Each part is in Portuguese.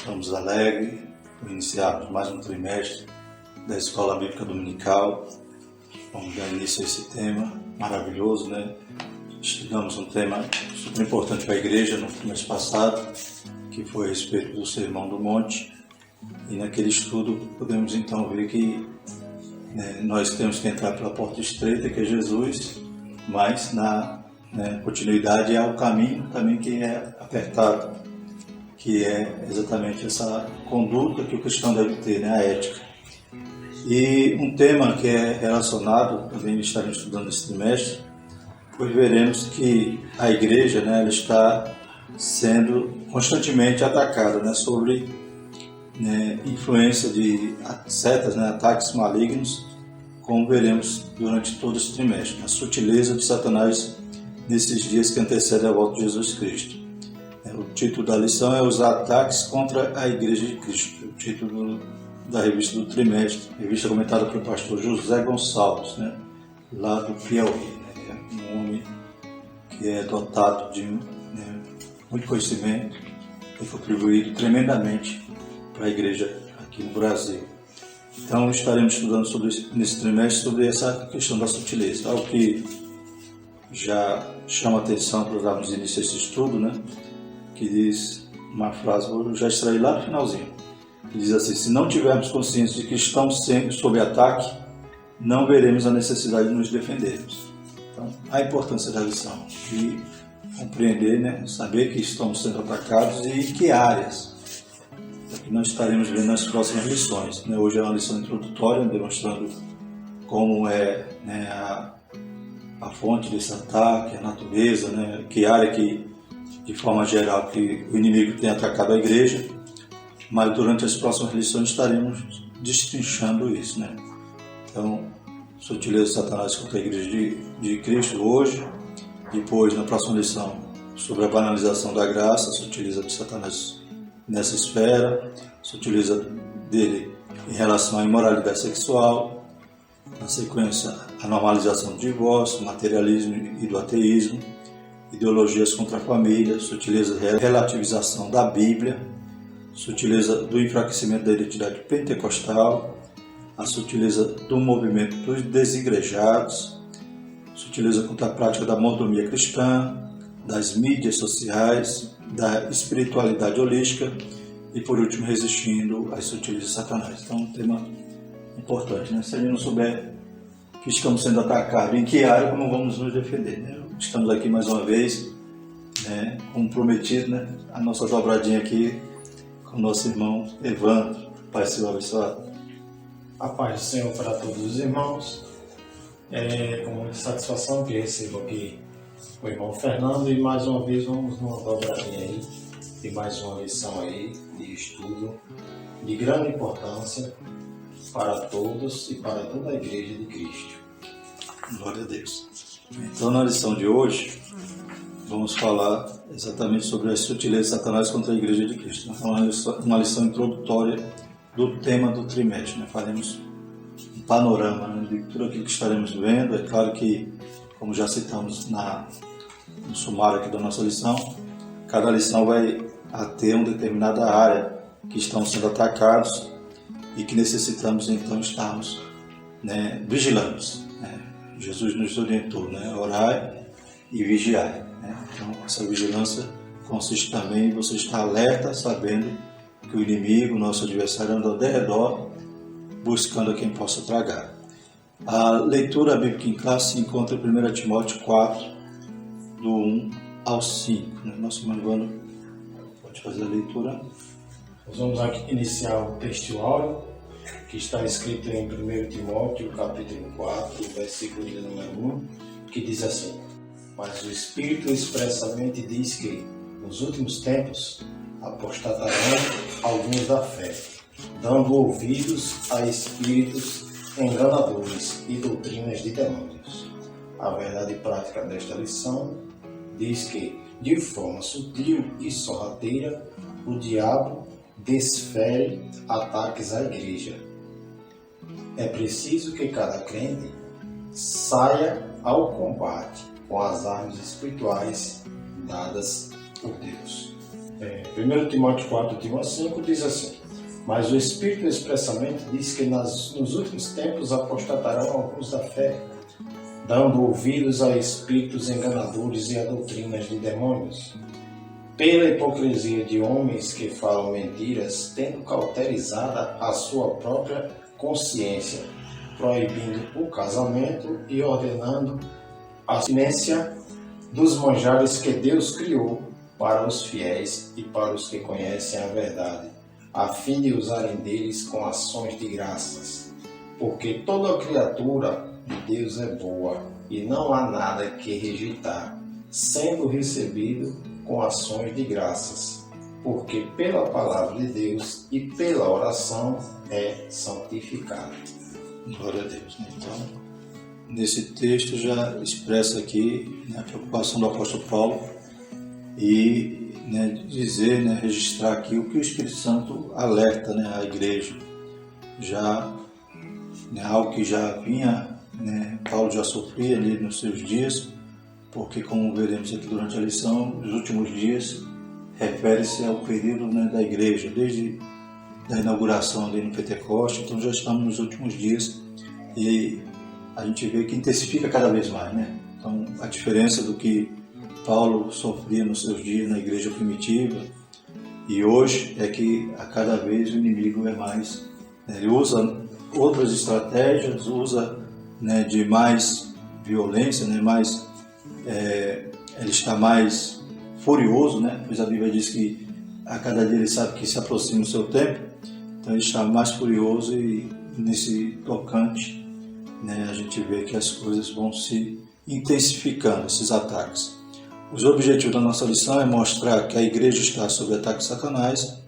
Estamos alegres por iniciarmos mais um trimestre da Escola Bíblica Dominical. Vamos dar início a esse tema maravilhoso, né? Estudamos um tema super importante para a igreja no mês passado, que foi a respeito do Sermão do Monte. E naquele estudo podemos então ver que nós temos que entrar pela porta estreita, que é Jesus, mas na continuidade há o caminho também que é apertado, que é exatamente essa conduta que o cristão deve ter, a ética. E um tema que é relacionado, também estaremos estudando esse trimestre, pois veremos que a igreja ela está sendo constantemente atacada sobre influência de setas, ataques malignos, como veremos durante todo esse trimestre, a sutileza de Satanás nesses dias que antecedem a volta de Jesus Cristo. O título da lição é Os Ataques contra a Igreja de Cristo, o título da revista do trimestre, revista comentada pelo pastor José Gonçalves, lá do Piauí. Um homem que é dotado de muito conhecimento e contribuído tremendamente para a igreja aqui no Brasil. Então estaremos estudando nesse trimestre sobre essa questão da sutileza, algo que já chama atenção para darmos início a esse estudo, que diz uma frase, vou já extrair lá no finalzinho, que diz assim: se não tivermos consciência de que estamos sempre sob ataque, não veremos a necessidade de nos defendermos. Então, a importância da lição de compreender, saber que estamos sendo atacados e em que áreas. É que nós estaremos vendo nas próximas lições. Hoje é uma lição introdutória, demonstrando como é a fonte desse ataque, a natureza, que área que, de forma geral, que o inimigo tem atacado a igreja. Mas durante as próximas lições estaremos destrinchando isso. Então, sutileza de Satanás contra a igreja de Cristo hoje. Depois, na próxima lição, sobre a banalização da graça, sutileza de Satanás nessa esfera, sutileza dele em relação à imoralidade sexual. Na sequência, a normalização do divórcio, materialismo e do ateísmo, ideologias contra a família, sutileza da relativização da Bíblia, sutileza do enfraquecimento da identidade pentecostal, a sutileza do movimento dos desigrejados, sutileza contra a prática da mordomia cristã, das mídias sociais, da espiritualidade holística e, por último, resistindo às sutilezas de Satanás. Então, um tema importante. Se a gente não souber que estamos sendo atacados, em que área, como vamos nos defender? Estamos aqui mais uma vez, como prometido, a nossa dobradinha aqui com o nosso irmão Evandro. Pai, Senhor abençoado. A paz do Senhor para todos os irmãos. É com muita satisfação que recebo aqui o irmão Fernando e mais uma vez vamos numa dobradinha aí de mais uma lição aí de estudo de grande importância para todos e para toda a igreja de Cristo. Glória a Deus. Então, na lição de hoje, vamos falar exatamente sobre as sutilezas de Satanás contra a igreja de Cristo. Uma lição introdutória do tema do trimestre. Faremos um panorama de tudo aquilo que estaremos vendo. É claro que, como já citamos no sumário aqui da nossa lição, cada lição vai ter uma determinada área que estão sendo atacados e que necessitamos então estarmos vigilantes. Jesus nos orientou, orai e vigiai. Então, essa vigilância consiste também em você estar alerta, sabendo que o inimigo, nosso adversário, anda ao redor, buscando a quem possa tragar. A leitura bíblica em classe se encontra em 1 Timóteo 4, do 1 ao 5. Nosso irmão Evandro pode fazer a leitura. Nós vamos aqui iniciar o texto áureo, que está escrito em 1 Timóteo, capítulo 4, versículo de número 1, que diz assim: mas o Espírito expressamente diz que, nos últimos tempos, apostatarão alguns da fé, dando ouvidos a espíritos enganadores e doutrinas de demônios. A verdade prática desta lição diz que, de forma sutil e sorrateira, o diabo desfere ataques à igreja. É preciso que cada crente saia ao combate com as armas espirituais dadas por Deus. 1 Timóteo 4, de 1 a 5 diz assim: mas o Espírito expressamente diz que nos últimos tempos apostatarão alguns da fé, dando ouvidos a espíritos enganadores e a doutrinas de demônios, pela hipocrisia de homens que falam mentiras, tendo cauterizada a sua própria consciência, proibindo o casamento e ordenando a abstinência dos manjares que Deus criou para os fiéis e para os que conhecem a verdade, a fim de usarem deles com ações de graças. Porque toda criatura de Deus é boa, e não há nada que rejeitar, sendo recebido com ações de graças, porque pela palavra de Deus e pela oração é santificado. Glória a Deus. Então, nesse texto já expressa aqui, né, a preocupação do apóstolo Paulo e, né, dizer, né, registrar aqui o que o Espírito Santo alerta, né, à igreja. Já, né, algo que já vinha, né, Paulo já sofria ali nos seus dias, porque, como veremos aqui durante a lição, os últimos dias refere-se ao período, né, da igreja, desde a inauguração ali no Pentecoste. Então já estamos nos últimos dias e a gente vê que intensifica cada vez mais, né? Então, a diferença do que Paulo sofria nos seus dias na igreja primitiva e hoje é que a cada vez o inimigo é mais, né, ele usa outras estratégias, usa, né, de mais violência, né, mais, ele está mais furioso, né? Pois a Bíblia diz que a cada dia ele sabe que se aproxima o seu tempo, então ele está mais furioso e nesse tocante, né, a gente vê que as coisas vão se intensificando, esses ataques. Os objetivos da nossa lição é mostrar que a igreja está sob ataque de Satanás,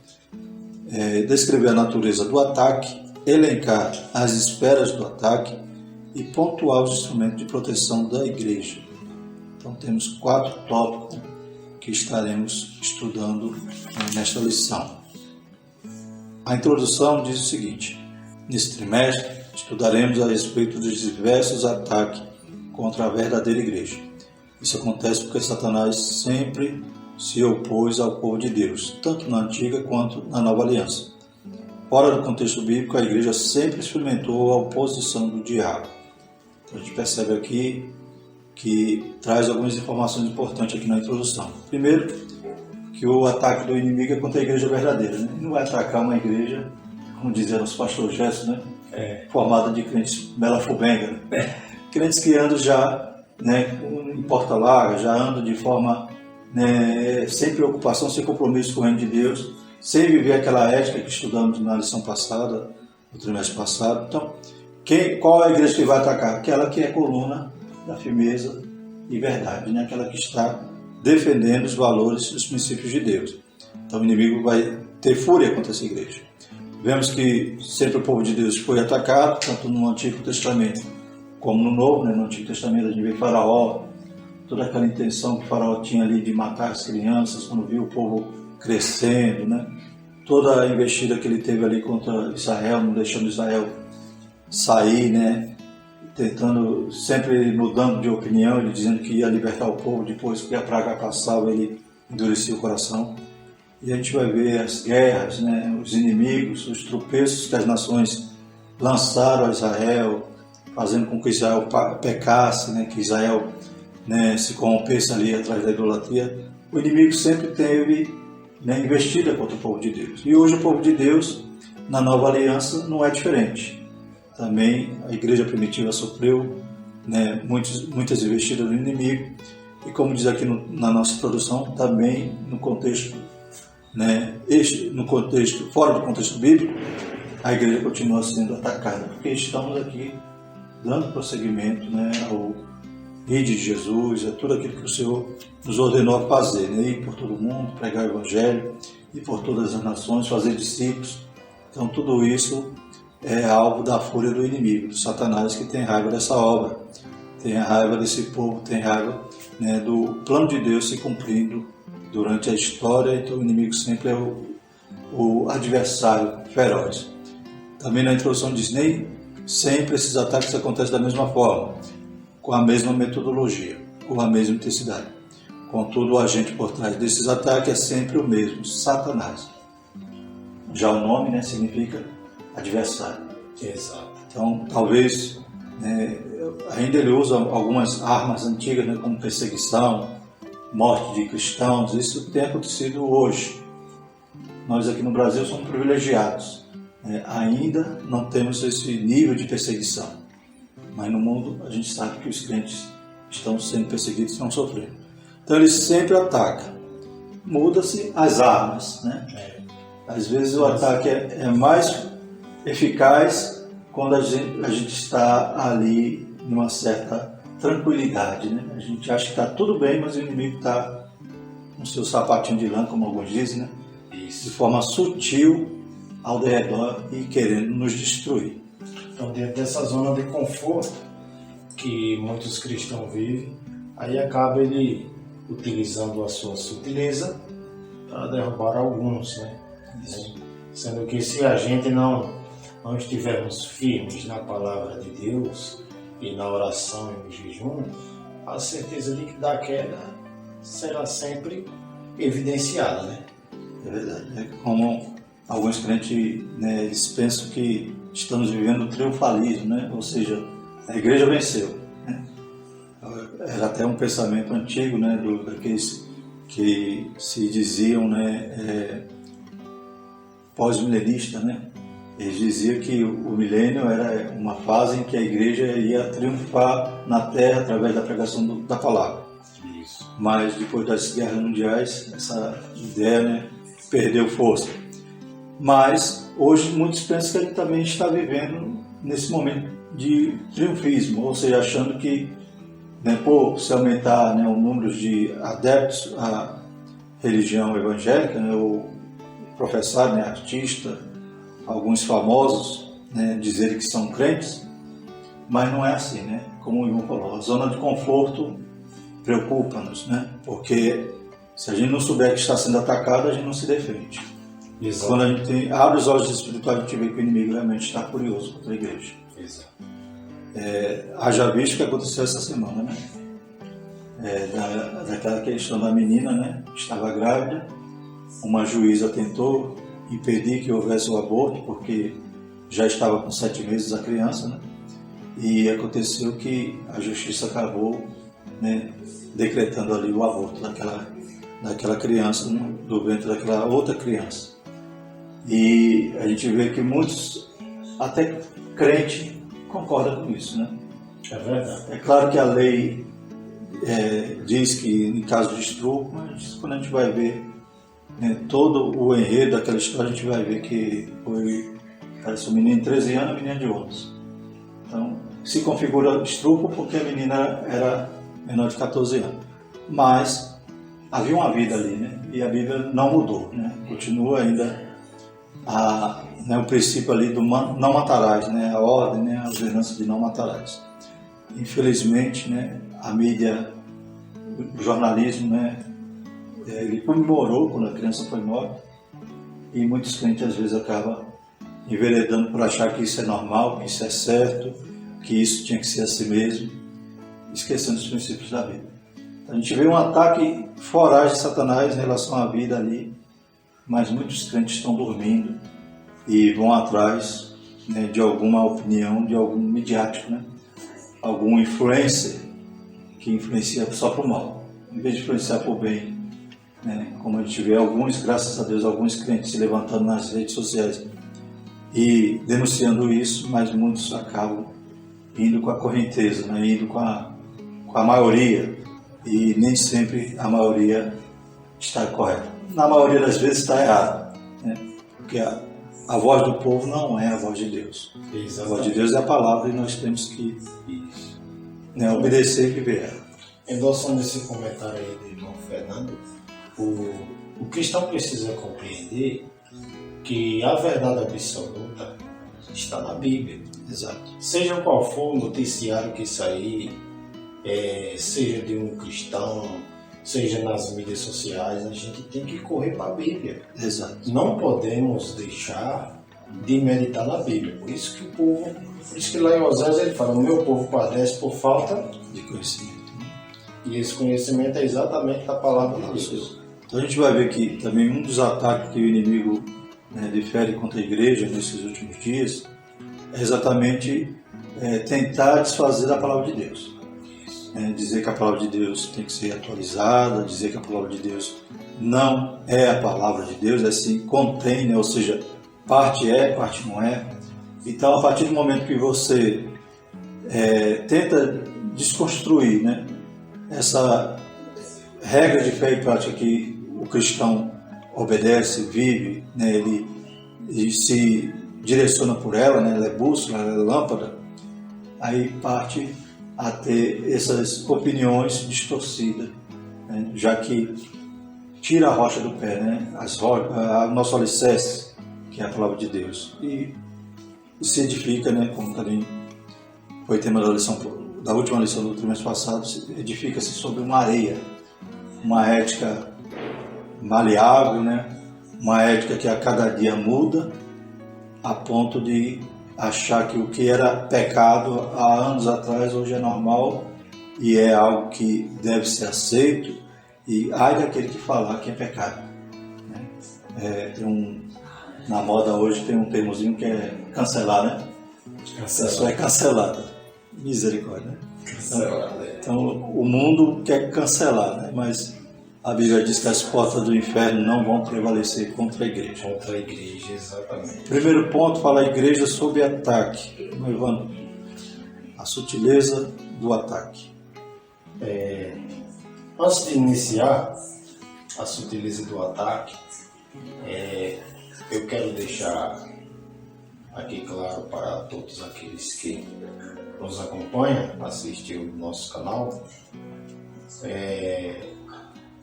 descrever a natureza do ataque, elencar as esferas do ataque e pontuar os instrumentos de proteção da igreja. Então temos 4 tópicos que estaremos estudando nesta lição. A introdução diz o seguinte: nesse trimestre estudaremos a respeito dos diversos ataques contra a verdadeira igreja. Isso acontece porque Satanás sempre se opôs ao povo de Deus, tanto na antiga quanto na nova aliança. Fora do contexto bíblico, a igreja sempre experimentou a oposição do diabo. Então, a gente percebe aqui que traz algumas informações importantes aqui na introdução. Primeiro, que o ataque do inimigo é contra a igreja verdadeira, né? Ele não vai atacar uma igreja, como diziam os pastores Gerson, né? Formada de crentes melafubenga, né? Crentes que andam já, né, em porta larga, já andam de forma, né, sem preocupação, sem compromisso com o reino de Deus, sem viver aquela ética que estudamos na lição passada, no trimestre passado. Então, qual é a igreja que vai atacar? Aquela que é coluna da firmeza e verdade, né? Aquela que está defendendo os valores e os princípios de Deus. Então o inimigo vai ter fúria contra essa igreja. Vemos que sempre o povo de Deus foi atacado, tanto no Antigo Testamento como no Novo, né? No Antigo Testamento a gente vê Faraó, toda aquela intenção que Faraó tinha ali de matar as crianças, quando viu o povo crescendo, né? Toda a investida que ele teve ali contra Israel, não deixando Israel sair, né? Tentando, sempre mudando de opinião, ele dizendo que ia libertar o povo, depois que a praga passava, ele endurecia o coração. E a gente vai ver as guerras, né, os inimigos, os tropeços que as nações lançaram a Israel, fazendo com que Israel pecasse, né, que Israel, né, se corrompesse ali atrás da idolatria. O inimigo sempre teve, né, investida contra o povo de Deus. E hoje o povo de Deus, na nova aliança, não é diferente. Também a igreja primitiva sofreu, né, muitas investidas do inimigo, e como diz aqui na nossa introdução, também no contexto, né, fora do contexto bíblico, a igreja continua sendo atacada, porque estamos aqui dando prosseguimento, né, ao ide de Jesus, a tudo aquilo que o Senhor nos ordenou a fazer, né, ir por todo mundo, pregar o Evangelho, ir por todas as nações, fazer discípulos. Então tudo isso é alvo da fúria do inimigo, do Satanás, que tem raiva dessa obra, tem raiva desse povo, tem raiva, né, do plano de Deus se cumprindo durante a história. Então o inimigo sempre é o adversário feroz. Também na introdução diz: nem sempre esses ataques acontecem da mesma forma, com a mesma metodologia, com a mesma intensidade. Contudo, o agente por trás desses ataques é sempre o mesmo, Satanás. Já o nome, né, significa adversário. Exato. Então, talvez, ainda ele usa algumas armas antigas, né, como perseguição, morte de cristãos. Isso tem acontecido hoje. Nós aqui no Brasil somos privilegiados. Ainda não temos esse nível de perseguição. Mas no mundo a gente sabe que os crentes estão sendo perseguidos e estão sofrendo. Então ele sempre ataca. Muda-se as armas, né? Às vezes o ataque é mais eficaz quando a gente está ali numa certa tranquilidade, né? A gente acha que está tudo bem, mas o inimigo está com seu sapatinho de lã, como alguns dizem, né? Isso. De forma sutil ao redor e querendo nos destruir. Então, dentro dessa zona de conforto que muitos cristãos vivem, aí acaba ele utilizando a sua sutileza para derrubar alguns, né? Sendo que se a gente não estivermos firmes na palavra de Deus e na oração e no jejum, a certeza de que da queda será sempre evidenciada, né? É verdade. É como alguns crentes, né, eles pensam que estamos vivendo o triunfalismo, né? Ou seja, a igreja venceu, né? Era até um pensamento antigo, né, daqueles que se diziam, né, pós-milenista, né? Eles diziam que o milênio era uma fase em que a igreja ia triunfar na terra através da pregação da palavra. Isso. Mas depois das guerras mundiais, essa ideia, né, perdeu força. Mas hoje muitos pensam que a gente também está vivendo nesse momento de triunfismo, ou seja, achando que, né, por se aumentar, né, o número de adeptos à religião evangélica, né, ou professar, né, artista, alguns famosos, né, dizerem que são crentes, mas não é assim, né? Como o Ivan falou, a zona de conforto preocupa-nos, né? Porque se a gente não souber que está sendo atacado, a gente não se defende. Exato. Quando a gente abre os olhos espirituais, a gente vê que o inimigo realmente está curioso contra a igreja. Exato. Haja visto o que aconteceu essa semana, né? Daquela questão da menina, né? Estava grávida, uma juíza tentou impedir que houvesse o aborto, porque já estava com 7 meses a criança, né? E aconteceu que a justiça acabou, né, decretando ali o aborto daquela criança, né, do ventre daquela outra criança. E a gente vê que muitos, até crente, concordam com isso, né? É verdade. É claro que a lei diz que em caso de estupro, mas quando a gente vai ver, né, todo o enredo daquela história, a gente vai ver que parece um menino de 13 anos e uma menina de 11. Então, se configura estupro porque a menina era menor de 14 anos. Mas havia uma vida ali, né? E a Bíblia não mudou, né? Continua ainda o princípio ali do não matarás, né? A ordem, né? A ordenança de não matarás. Infelizmente, né? A mídia, o jornalismo, né? Ele comemorou quando a criança foi morta, e muitos crentes às vezes acabam enveredando por achar que isso é normal, que isso é certo, que isso tinha que ser assim mesmo, esquecendo os princípios da Bíblia. Então, a gente vê um ataque voraz de Satanás em relação à vida ali, mas muitos crentes estão dormindo e vão atrás, né, de alguma opinião, de algum midiático, né? Algum influencer que influencia só para o mal, em vez de influenciar para o bem. Como a gente vê alguns, graças a Deus, alguns crentes se levantando nas redes sociais e denunciando isso, mas muitos acabam indo com a correnteza, né? Indo com a maioria, e nem sempre a maioria está correta. Na maioria das vezes está errada, né? Porque a voz do povo não é a voz de Deus. Exatamente. A voz de Deus é a palavra e nós temos que obedecer e viver ela. Endossando esse comentário aí do irmão Fernando, o cristão precisa compreender que a verdade absoluta está na Bíblia. Exato. Seja qual for o noticiário que sair, seja de um cristão, seja nas mídias sociais, a gente tem que correr para a Bíblia. Exato. Não podemos deixar de meditar na Bíblia. Por isso que lá em Oséias ele fala: o meu povo padece por falta De conhecimento. E esse conhecimento é exatamente da palavra de Deus. Então a gente vai ver que também um dos ataques que o inimigo defere contra a igreja nesses últimos dias é exatamente tentar desfazer a palavra de Deus. Dizer que a palavra de Deus tem que ser atualizada, dizer que a palavra de Deus não é a palavra de Deus, assim, contém, né? Ou seja, parte é, parte não é. Então, a partir do momento que você tenta desconstruir, né, essa regra de fé e prática que o cristão obedece, vive, né, ele se direciona por ela, né, ela é bússola, ela é lâmpada, aí parte a ter essas opiniões distorcidas, né, já que tira a rocha do pé, né, o nosso alicerce, que é a palavra de Deus, e se edifica, né, como também foi tema da última lição do trimestre passado, edifica-se sobre uma areia, uma ética maleável, né, uma ética que a cada dia muda, a ponto de achar que o que era pecado há anos atrás hoje é normal e é algo que deve ser aceito, e ai daquele que falar que é pecado. Na moda hoje tem um termozinho que é cancelar, né? A pessoa é cancelada. Misericórdia, né? Então o mundo quer cancelar, né? Mas a Bíblia diz que as portas do inferno não vão prevalecer contra a igreja. Contra a igreja, exatamente. Primeiro ponto, fala a igreja sob ataque. Evandro, a sutileza do ataque. Antes de iniciar a sutileza do ataque, eu quero deixar aqui claro para todos aqueles que nos acompanham, assistem o nosso canal,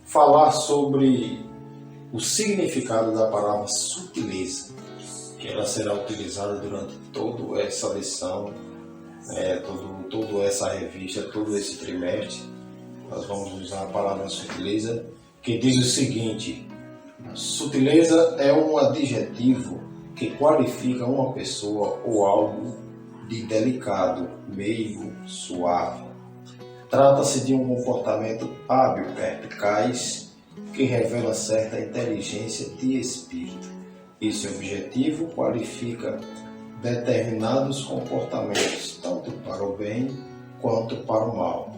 falar sobre o significado da palavra sutileza, que ela será utilizada durante toda essa lição, toda essa revista, todo esse trimestre. Nós vamos usar a palavra sutileza, que diz o seguinte: sutileza é um adjetivo que qualifica uma pessoa ou algo de delicado, meigo, suave. Trata-se de um comportamento hábil, perspicaz, que revela certa inteligência de espírito. Esse objetivo qualifica determinados comportamentos, tanto para o bem quanto para o mal.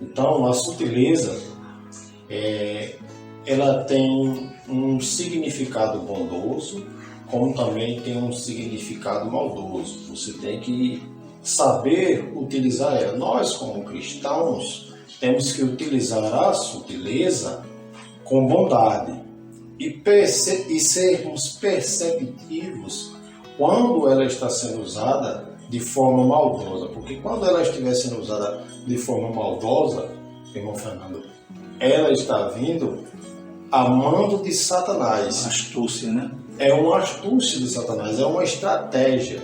Então, a sutileza, ela tem um significado bondoso, como também tem um significado maldoso. Você tem que saber utilizar ela. Nós, como cristãos, temos que utilizar a sutileza com bondade e sermos perceptivos quando ela está sendo usada de forma maldosa. Porque quando ela estiver sendo usada de forma maldosa, irmão Fernando, ela está vindo a mando de Satanás. Astúcia, né? É uma astúcia de Satanás, é uma estratégia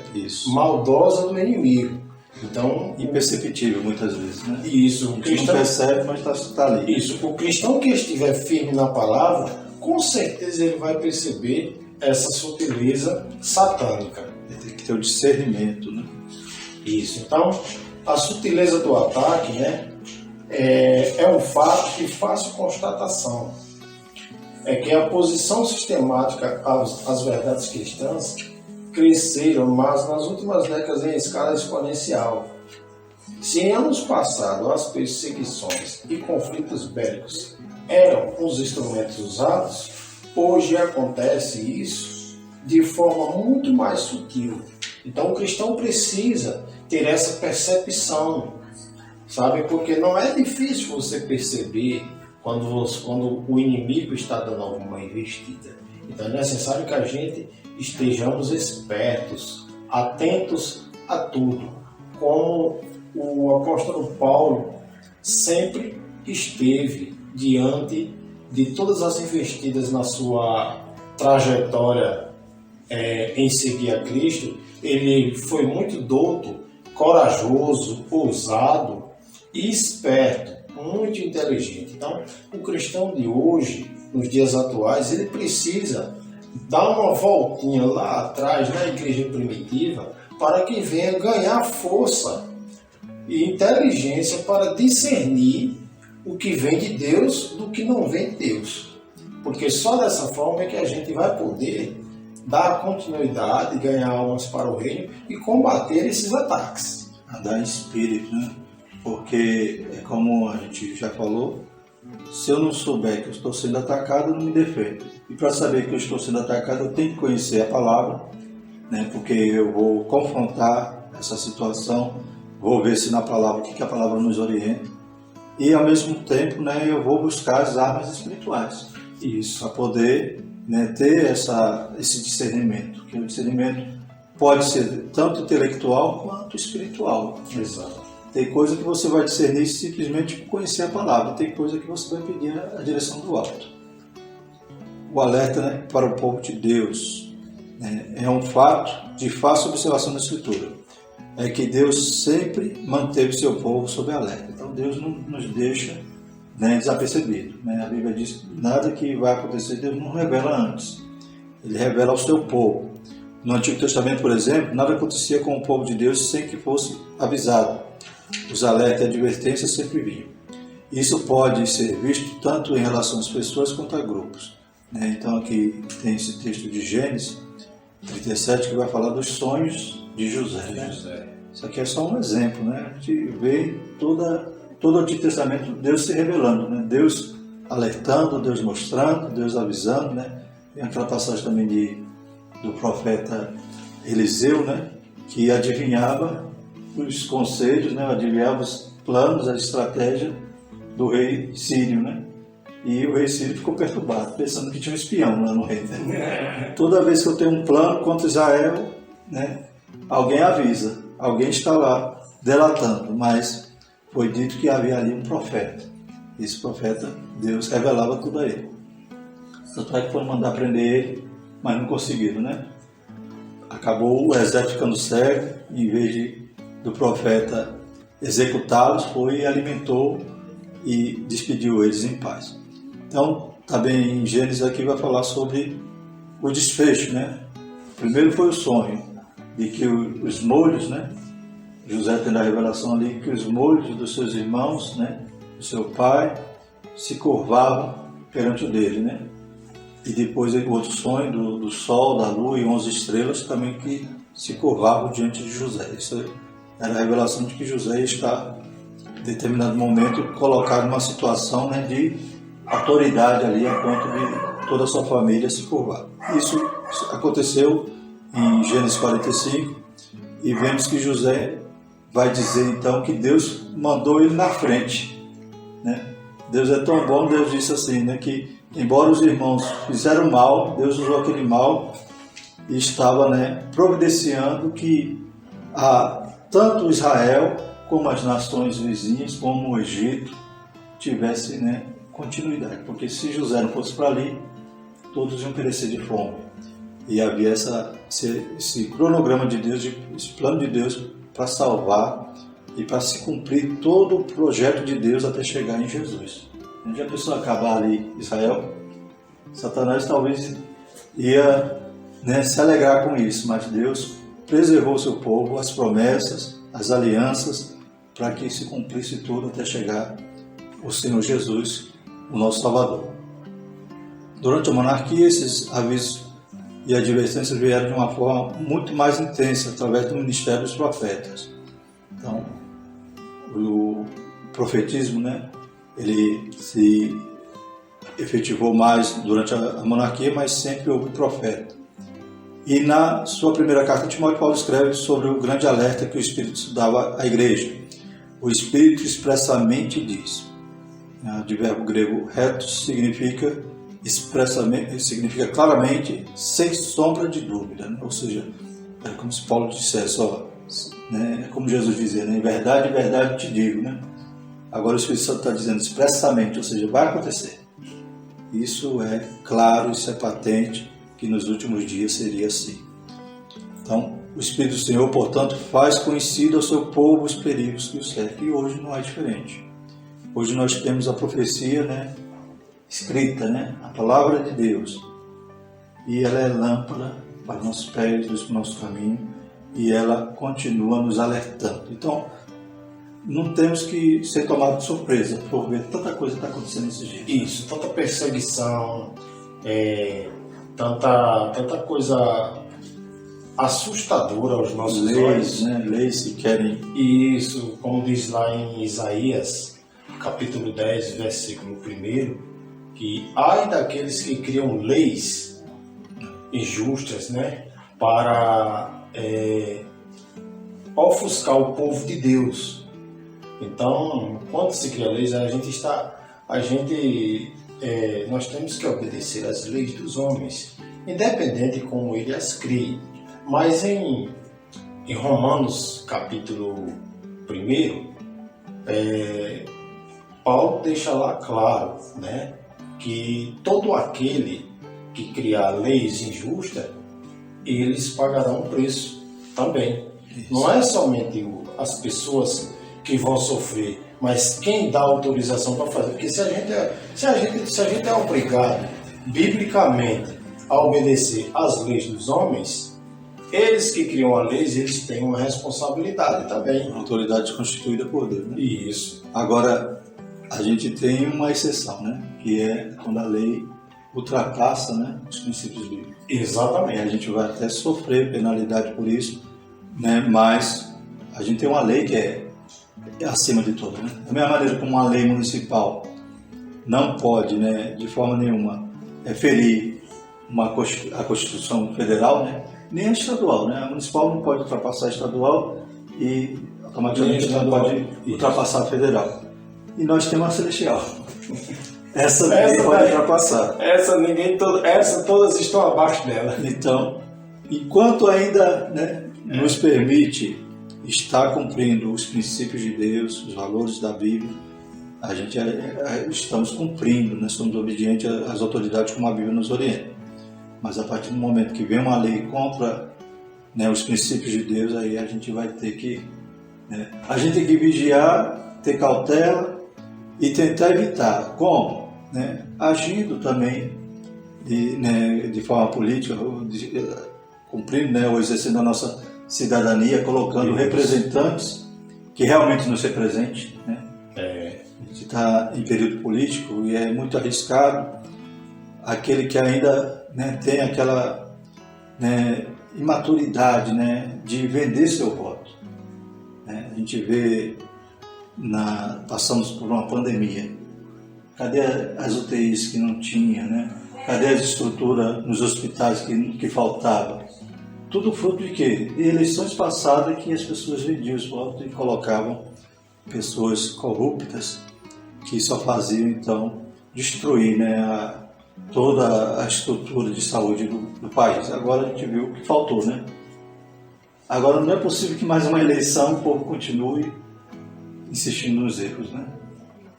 maldosa do inimigo. Então, imperceptível muitas vezes, né? Isso, o cristão não percebe, mas está ali. Isso, o cristão que estiver firme na palavra, com certeza ele vai perceber essa sutileza satânica. Ele tem que ter o discernimento, né? Isso. Então, a sutileza do ataque, né, é um fato de fácil constatação. É que a posição sistemática às verdades cristãs cresceram, mas nas últimas décadas em escala exponencial. Se em anos passados as perseguições e conflitos bélicos eram os instrumentos usados, hoje acontece isso de forma muito mais sutil. Então o cristão precisa ter essa percepção, sabe? Porque não é difícil você perceber quando o inimigo está dando alguma investida. Então é necessário que a gente estejamos espertos, atentos a tudo, como o apóstolo Paulo sempre esteve diante de todas as investidas na sua trajetória em seguir a Cristo. Ele foi muito douto, corajoso, ousado e esperto, muito inteligente. Então, o cristão de hoje, nos dias atuais, ele precisa dar uma voltinha lá atrás, na igreja primitiva, para que venha ganhar força e inteligência para discernir o que vem de Deus do que não vem de Deus. Porque só dessa forma é que a gente vai poder dar continuidade, ganhar almas para o reino e combater esses ataques. Andar em espírito, né? Porque, é como a gente já falou, se eu não souber que eu estou sendo atacado, eu não me defendo. E para saber que eu estou sendo atacado, eu tenho que conhecer a palavra, né? Porque eu vou confrontar essa situação, vou ver se na palavra, o que a palavra nos orienta. E ao mesmo tempo, né, eu vou buscar as armas espirituais. Isso, para poder, né, ter esse discernimento. Que o discernimento pode ser tanto intelectual quanto espiritual. Exato. Tem coisa que você vai discernir simplesmente por conhecer a palavra. Tem coisa que você vai pedir a direção do alto. O alerta, né, para o povo de Deus, né, é um fato de fácil observação da Escritura. É que Deus sempre manteve seu povo sob alerta. Então Deus não nos deixa, né, desapercebido. Né? A Bíblia diz que nada que vai acontecer Deus não revela antes. Ele revela ao seu povo. No Antigo Testamento, por exemplo, nada acontecia com o povo de Deus sem que fosse avisado. Os alertas e advertências sempre vinham. Isso pode ser visto tanto em relação às pessoas quanto a grupos. Né? Então aqui tem esse texto de Gênesis 37 que vai falar dos sonhos de José. Né? Isso aqui é só um exemplo. Né? A gente vê todo o Antigo Testamento Deus se revelando. Né? Deus alertando, Deus mostrando, Deus avisando. Né? Tem aquela passagem também do profeta Eliseu, né? Que adivinhava os conselhos, né? Adivinhava os planos, a estratégia do rei sírio, né? E o rei sírio ficou perturbado, pensando que tinha um espião lá no reino. Né? Toda vez que eu tenho um plano contra Israel, né? Alguém avisa, alguém está lá delatando, mas foi dito que havia ali um profeta. Esse profeta, Deus revelava tudo a ele. Tanto é que foram mandar prender ele, mas não conseguiram, né? Acabou o exército ficando cego, em vez do profeta executá-los, foi e alimentou e despediu eles em paz. Então, também em Gênesis aqui vai falar sobre o desfecho, né? Primeiro foi o sonho, de que os molhos, né? José tem a revelação ali que os molhos dos seus irmãos, né? Do seu pai, se curvavam perante o dele, né? E depois o outro sonho do sol, da lua e 11 estrelas também que se curvavam diante de José. Isso era a revelação de que José está, em determinado momento, colocado numa situação, né, de autoridade ali, a ponto de toda a sua família se curvar. Isso aconteceu em Gênesis 45 e vemos que José vai dizer então que Deus mandou ele na frente, né? Deus é tão bom, Deus disse assim, né, que embora os irmãos fizeram mal, Deus usou aquele mal e estava, né, providenciando que tanto Israel como as nações vizinhas, como o Egito, tivessem, né, continuidade. Porque se José não fosse para ali, todos iam perecer de fome. E havia esse cronograma de Deus, esse plano de Deus para salvar e para se cumprir todo o projeto de Deus até chegar em Jesus. Onde a pessoa acabar ali, Israel, Satanás talvez ia, né, se alegrar com isso, mas Deus preservou o seu povo, as promessas, as alianças, para que se cumprisse tudo até chegar o Senhor Jesus, o nosso Salvador. Durante a monarquia, esses avisos e advertências vieram de uma forma muito mais intensa, através do ministério dos profetas. Então, o profetismo, né, ele se efetivou mais durante a monarquia, mas sempre houve profeta. E na sua primeira carta, Timóteo Paulo escreve sobre o grande alerta que o Espírito dava à igreja. O Espírito expressamente diz. De verbo grego retos significa expressamente, significa claramente, sem sombra de dúvida. Né? Ou seja, é como se Paulo dissesse, ó, né? É como Jesus dizia, né? Em verdade, verdade te digo. Né? Agora o Espírito Santo está dizendo expressamente, ou seja, vai acontecer. Isso é claro, isso é patente, que nos últimos dias seria assim. Então, o Espírito do Senhor, portanto, faz conhecido ao seu povo os perigos que o cercam. E hoje não é diferente. Hoje nós temos a profecia, né, escrita, né, a palavra de Deus. E ela é lâmpada para os nossos pés, para o nosso caminho. E ela continua nos alertando. Então, não temos que ser tomados de surpresa por ver tanta coisa que está acontecendo nesses dias. Isso, tanta perseguição, tanta coisa assustadora aos nossos olhos. Leis que querem. E isso, como diz lá em Isaías, capítulo 10, versículo 1, que ai daqueles que criam leis injustas, né, para ofuscar o povo de Deus. Então, quando se cria leis, nós temos que obedecer às leis dos homens, independente de como ele as crie. Mas em Romanos capítulo 1, Paulo deixa lá claro, né, que todo aquele que criar leis injustas, eles pagarão um preço também. Isso. Não é somente as pessoas que vão sofrer, mas quem dá autorização para fazer. Porque se a gente é obrigado, biblicamente, a obedecer às leis dos homens, eles que criam a lei, eles têm uma responsabilidade também. Uma autoridade constituída por Deus, né? Isso. Agora, a gente tem uma exceção, né? Que é quando a lei ultrapassa, né, os princípios bíblicos. Exatamente. E a gente vai até sofrer penalidade por isso, né? Mas a gente tem uma lei que é acima de tudo, né? Da mesma maneira como uma lei municipal não pode, né, de forma nenhuma, ferir a Constituição Federal, né? Nem a estadual, né? A municipal não pode ultrapassar a estadual e automaticamente não pode ultrapassar a federal. E nós temos a celestial. Essa ninguém pode ultrapassar. Essa todas estão abaixo dela. Então, enquanto ainda, né, nos permite estar cumprindo os princípios de Deus, os valores da Bíblia, a gente estamos cumprindo, né, somos obedientes às autoridades como a Bíblia nos orienta. Mas a partir do momento que vem uma lei contra, né, os princípios de Deus, aí a gente vai ter que... né, a gente tem que vigiar, ter cautela e tentar evitar. Como? Né, agindo também de forma política, cumprindo, né, ou exercendo a nossa cidadania, colocando representantes que realmente nos representem, né? A gente está em período político e é muito arriscado aquele que ainda, né, tem aquela, né, imaturidade, né, de vender seu voto. Né? A gente vê, passamos por uma pandemia. Cadê as UTIs que não tinha, né? Cadê as estruturas nos hospitais que faltava? Tudo fruto de quê? De eleições passadas que as pessoas vendiam os votos e colocavam pessoas corruptas que só faziam, então, destruir, né, toda a estrutura de saúde do país. Agora a gente viu que faltou, né? Agora não é possível que mais uma eleição o povo continue insistindo nos erros, né?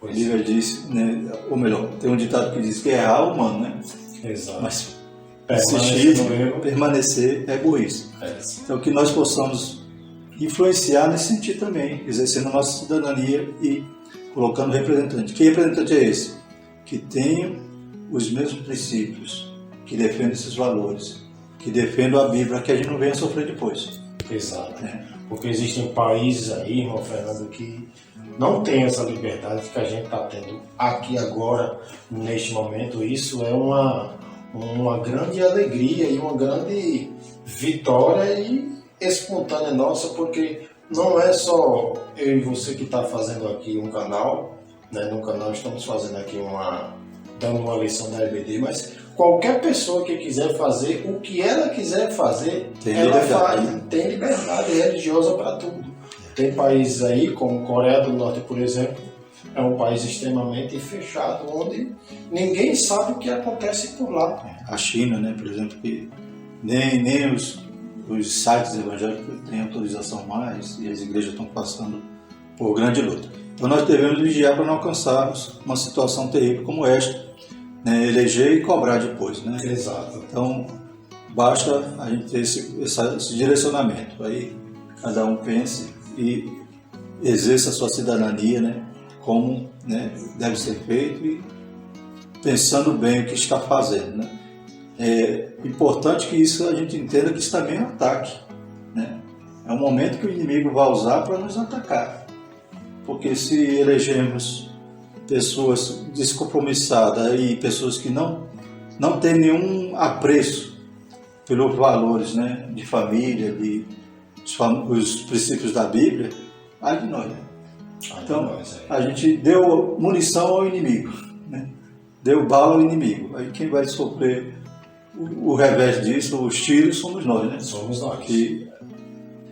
A Bíblia diz, né, ou melhor, tem um ditado que diz que errar é humano, né? Exato. Mas persistir, permanecer é burrice. Então que nós possamos influenciar nesse sentido também, exercendo a nossa cidadania e colocando representante. Que representante é esse? Que tenha os mesmos princípios, que defenda esses valores, que defenda a Bíblia, para que a gente não venha sofrer depois. Exato. Porque existem países aí, irmão Fernando, que não tem essa liberdade que a gente está tendo aqui agora, neste momento. Isso é uma grande alegria e uma grande vitória e espontânea nossa, porque não é só eu e você que está fazendo aqui um canal, né? No canal estamos fazendo aqui dando uma lição da EBD, mas qualquer pessoa que quiser fazer o que ela quiser fazer, ela faz. Tem liberdade religiosa para tudo. Tem países aí, como Coreia do Norte, por exemplo, é um país extremamente fechado, onde ninguém sabe o que acontece por lá. A China, né, por exemplo, que nem os sites evangélicos têm autorização mais e as igrejas estão passando por grande luta. Então nós devemos vigiar para não alcançarmos uma situação terrível como esta, né, eleger e cobrar depois, né? Exato. Então basta a gente ter esse direcionamento, aí cada um pense e exerça a sua cidadania, né, como, né, deve ser feito e pensando bem o que está fazendo, né? É importante que isso a gente entenda que isso também é um ataque, né? É um momento que o inimigo vai usar para nos atacar. porque se elegemos pessoas descompromissadas e pessoas que não têm nenhum apreço pelos valores, né, de família, os princípios da Bíblia, ai de nós. Então, a gente deu munição ao inimigo, né? Deu bala ao inimigo. Aí quem vai sofrer o revés disso, os tiros, somos nós, né? Somos nós. Que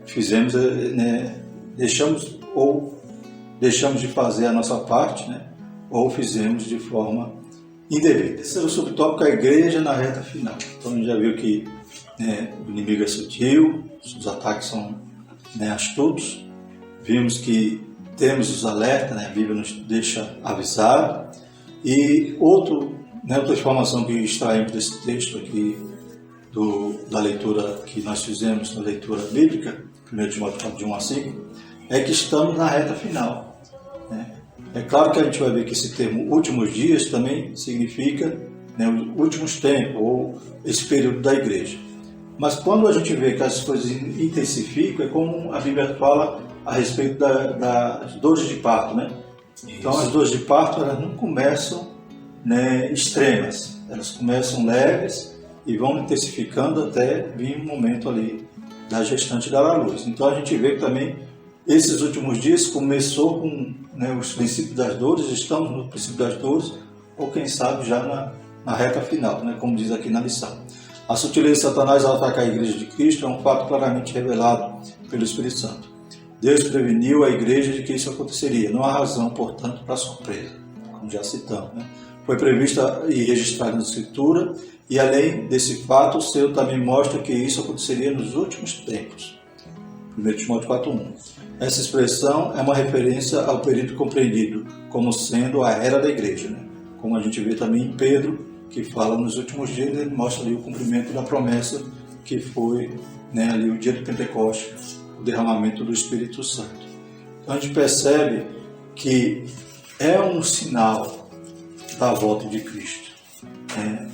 fizemos, né, deixamos de fazer a nossa parte, né? Ou fizemos de forma indevida. Esse é o subtópico, a igreja na reta final. Então a gente já viu que, né, o inimigo é sutil, os ataques são, né, astutos. Vimos que temos os alertas, né? A Bíblia nos deixa avisado. E outra informação que extraímos desse texto aqui, da leitura que nós fizemos, na leitura bíblica, 1 Timóteo 4, de 1 a 5, é que estamos na reta final, né? É claro que a gente vai ver que esse termo últimos dias também significa, né, os últimos tempos, ou esse período da igreja. Mas quando a gente vê que as coisas intensificam, é como a Bíblia fala a respeito das dores de parto, né? Então as dores de parto, elas não começam, né, extremas, elas começam leves e vão intensificando até vir um momento ali da gestante dar à luz. Então a gente vê que também esses últimos dias começou com, né, os princípios das dores, estamos no princípio das dores, ou quem sabe já na reta final, né, como diz aqui na lição. A sutileza de Satanás ao atacar a igreja de Cristo é um fato claramente revelado pelo Espírito Santo. Deus preveniu a igreja de que isso aconteceria, não há razão, portanto, para surpresa, como já citamos, né? Foi prevista e registrada na Escritura, e além desse fato, o Senhor também mostra que isso aconteceria nos últimos tempos. 1 Timóteo 4:1. Essa expressão é uma referência ao período compreendido como sendo a era da igreja, né? Como a gente vê também em Pedro, que fala nos últimos dias, ele mostra ali o cumprimento da promessa que foi, né, ali o dia de Pentecostes, o derramamento do Espírito Santo. Então a gente percebe que é um sinal da volta de Cristo, né?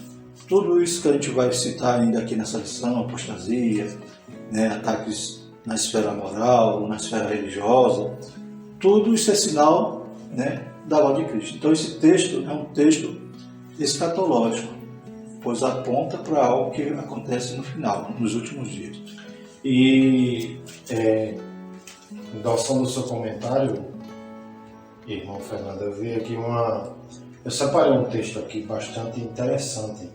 Tudo isso que a gente vai citar ainda aqui nessa lição, apostasia, né, ataques na esfera moral, na esfera religiosa, tudo isso é sinal, né, da volta de Cristo. Então esse texto é um texto escatológico, pois aponta para algo que acontece no final, nos últimos dias. E em relação ao seu comentário, irmão Fernando, eu vi aqui eu separei um texto aqui bastante interessante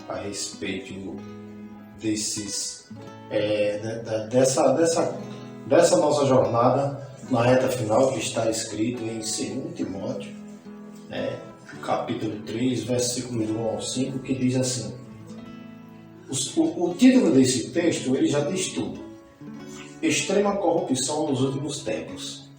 a respeito dessa nossa jornada na reta final, que está escrito em 2 Timóteo, né, capítulo 3, versículos 1 ao 5, que diz assim: o título desse texto, ele já diz tudo. Extrema corrupção nos últimos tempos.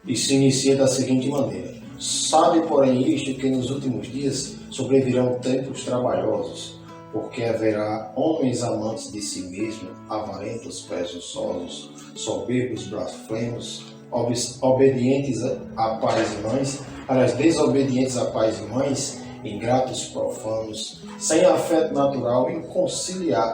E se inicia da seguinte maneira: sabe, porém, isto, que nos últimos dias sobrevirão tempos trabalhosos, porque haverá homens amantes de si mesmos, avarentos, presunçosos, soberbos, blasfemos, obedientes a pais e mães, desobedientes a pais e mães, ingratos, profanos, sem afeto natural,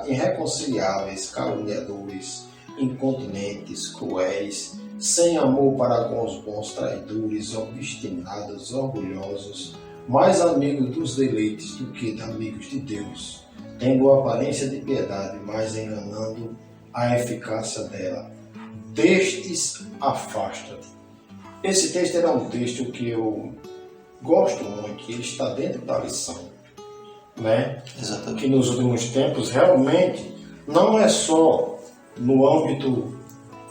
irreconciliáveis, caluniadores, incontinentes, cruéis, sem amor para com os bons, traidores, obstinados, orgulhosos, mais amigos dos deleites do que de amigos de Deus, tendo aparência de piedade, mas enganando a eficácia dela. Destes afasta-te. Esse texto era um texto que eu gosto muito, ele está dentro da lição, né? Exatamente. Que nos últimos tempos realmente não é só no âmbito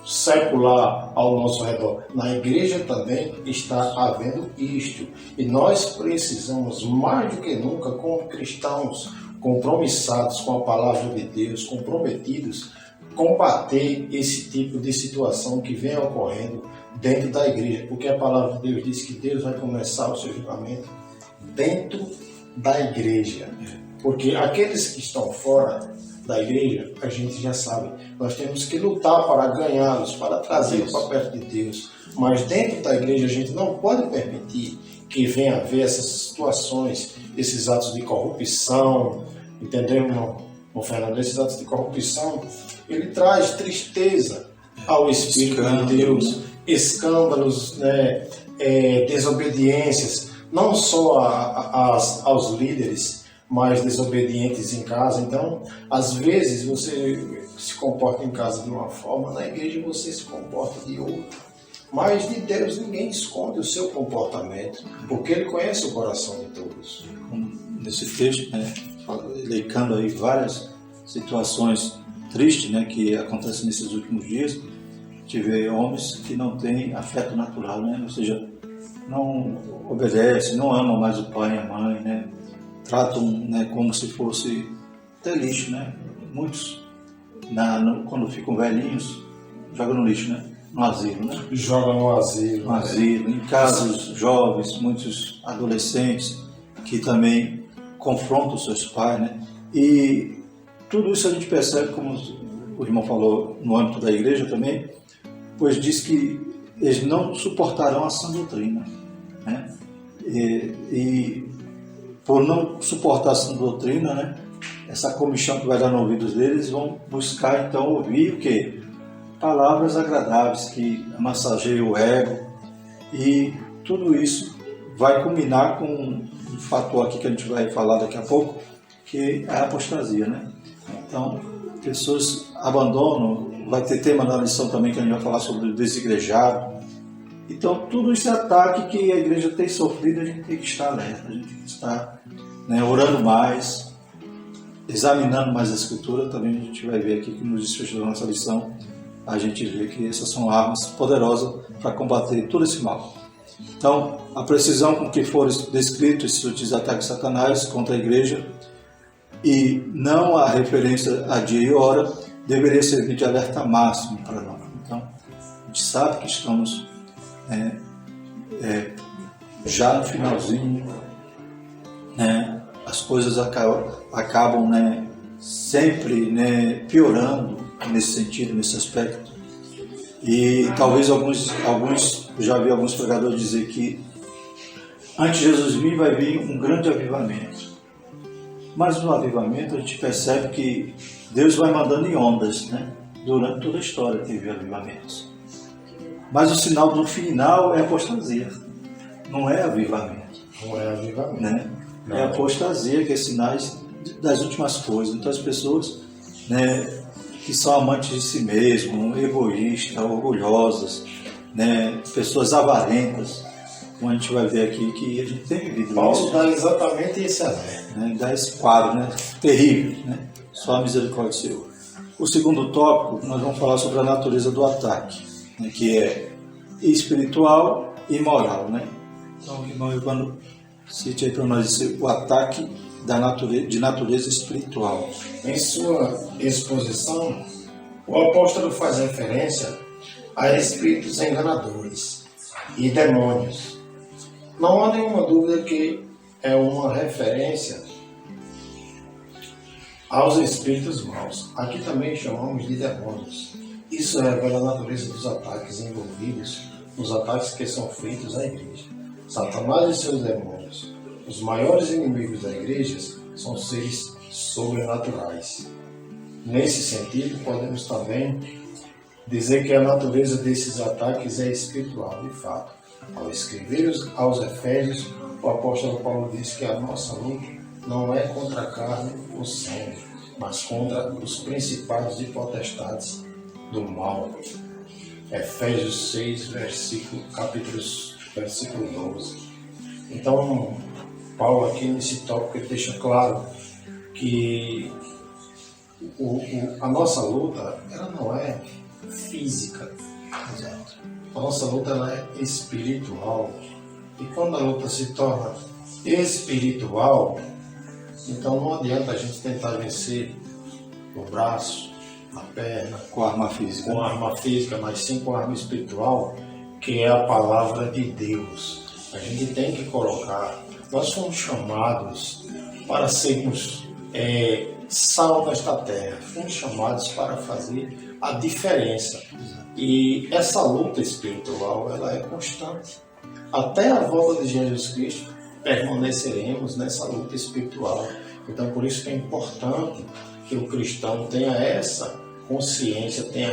secular ao nosso redor. Na igreja também está havendo isto. E nós precisamos, mais do que nunca, como cristãos compromissados com a palavra de Deus, comprometidos, combater esse tipo de situação que vem ocorrendo dentro da igreja. Porque a palavra de Deus diz que Deus vai começar o seu julgamento dentro da igreja. Porque aqueles que estão fora da igreja, a gente já sabe, nós temos que lutar para ganhá-los, para trazê-los para perto de Deus. Mas dentro da igreja a gente não pode permitir que venha haver essas situações, esses atos de corrupção, entendeu, irmão Fernando? Esses atos de corrupção, ele traz tristeza ao Espírito de Deus, escândalos, né, desobediências, não só aos líderes, mas desobedientes em casa. Então, às vezes você se comporta em casa de uma forma, na igreja você se comporta de outra. Mas de Deus ninguém esconde o seu comportamento, porque Ele conhece o coração de todos. Nesse texto, né, elencando aí várias situações tristes, né, que acontecem nesses últimos dias, a gente vê homens que não têm afeto natural, né, ou seja, não obedecem, não amam mais o pai e a mãe, né, tratam, né, como se fosse até lixo, né, muitos quando ficam velhinhos jogam no lixo, né, no asilo, né? Joga no asilo. No asilo, em casos jovens, muitos adolescentes que também confrontam os seus pais, né? E tudo isso a gente percebe, como o irmão falou, no âmbito da igreja também, pois diz que eles não suportarão a sã doutrina, né? E por não suportar a sã doutrina, né? Essa comichão que vai dar no ouvidos deles, vão buscar então ouvir o quê? Palavras agradáveis que massageiam o ego, e tudo isso vai culminar com um fator aqui que a gente vai falar daqui a pouco, que é a apostasia, né? Então, pessoas abandonam, vai ter tema da lição também que a gente vai falar sobre o desigrejado. Então, tudo esse ataque que a igreja tem sofrido, a gente tem que estar alerta, a gente tem que estar, né, orando mais, examinando mais a Escritura. Também a gente vai ver aqui que no desfecho da nossa lição a gente vê que essas são armas poderosas para combater todo esse mal. Então, a precisão com que foram descritos esses sutis ataques de Satanás contra a igreja, e não a referência a dia e hora, deveria servir de alerta máximo para nós. Então, a gente sabe que estamos já no finalzinho, né? As coisas acabam, né, sempre, né, piorando nesse sentido, nesse aspecto. E talvez alguns já vi alguns pregadores dizer que antes de Jesus vir vai vir um grande avivamento. Mas no avivamento a gente percebe que Deus vai mandando em ondas, né? Durante toda a história teve avivamentos. Mas o sinal do final é apostasia, não é avivamento. Não é avivamento. Né? É apostasia, que é sinais das últimas coisas. Então as pessoas, né, que são amantes de si mesmo, egoístas, orgulhosas, né, pessoas avarentas, como a gente vai ver aqui que a gente tem vivido Paulo isso. dá exatamente esse alerta. Né, dá esse quadro, né, terrível, né, só a misericórdia do Senhor. O segundo tópico, nós vamos falar sobre a natureza do ataque, né, que é espiritual e moral. Né? Então, o irmão Evandro cite aí para nós o ataque de natureza espiritual. Em sua exposição, o apóstolo faz referência a espíritos enganadores e demônios. Não há nenhuma dúvida que é uma referência aos espíritos maus. Aqui também chamamos de demônios. Isso revela a natureza dos ataques envolvidos nos ataques que são feitos à igreja. Satanás e seus demônios, os maiores inimigos da igreja, são seres sobrenaturais. Nesse sentido, podemos também dizer que a natureza desses ataques é espiritual, de fato. Ao escrever aos Efésios, o apóstolo Paulo diz que a nossa luta não é contra a carne ou sangue, mas contra os principados e potestades do mal. Efésios 6, versículo 12. Então, Paulo aqui nesse tópico ele deixa claro que a nossa luta ela não é física. Exato. A nossa luta ela é espiritual. E quando a luta se torna espiritual, então não adianta a gente tentar vencer no braço, na perna, com arma física, mas sim com arma espiritual, que é a palavra de Deus. A gente tem que colocar. Nós fomos chamados para sermos sal nesta terra. Fomos chamados para fazer a diferença. E essa luta espiritual, ela é constante. Até a volta de Jesus Cristo, permaneceremos nessa luta espiritual. Então, por isso que é importante que o cristão tenha essa consciência, tenha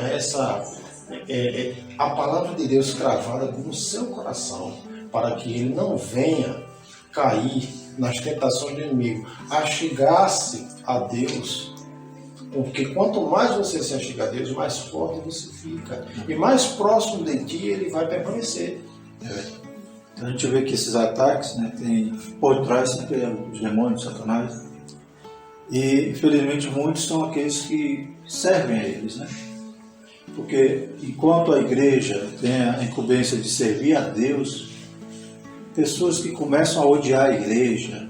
a palavra de Deus cravada no seu coração, para que ele não venha cair nas tentações do inimigo, achegar-se a Deus, porque quanto mais você se achega a Deus, mais forte você fica, e mais próximo de ti ele vai permanecer. Então a gente vê que esses ataques, né, tem por trás sempre os demônios, Satanás, e infelizmente muitos são aqueles que servem a eles, né? Porque enquanto a igreja tem a incumbência de servir a Deus, pessoas que começam a odiar a igreja,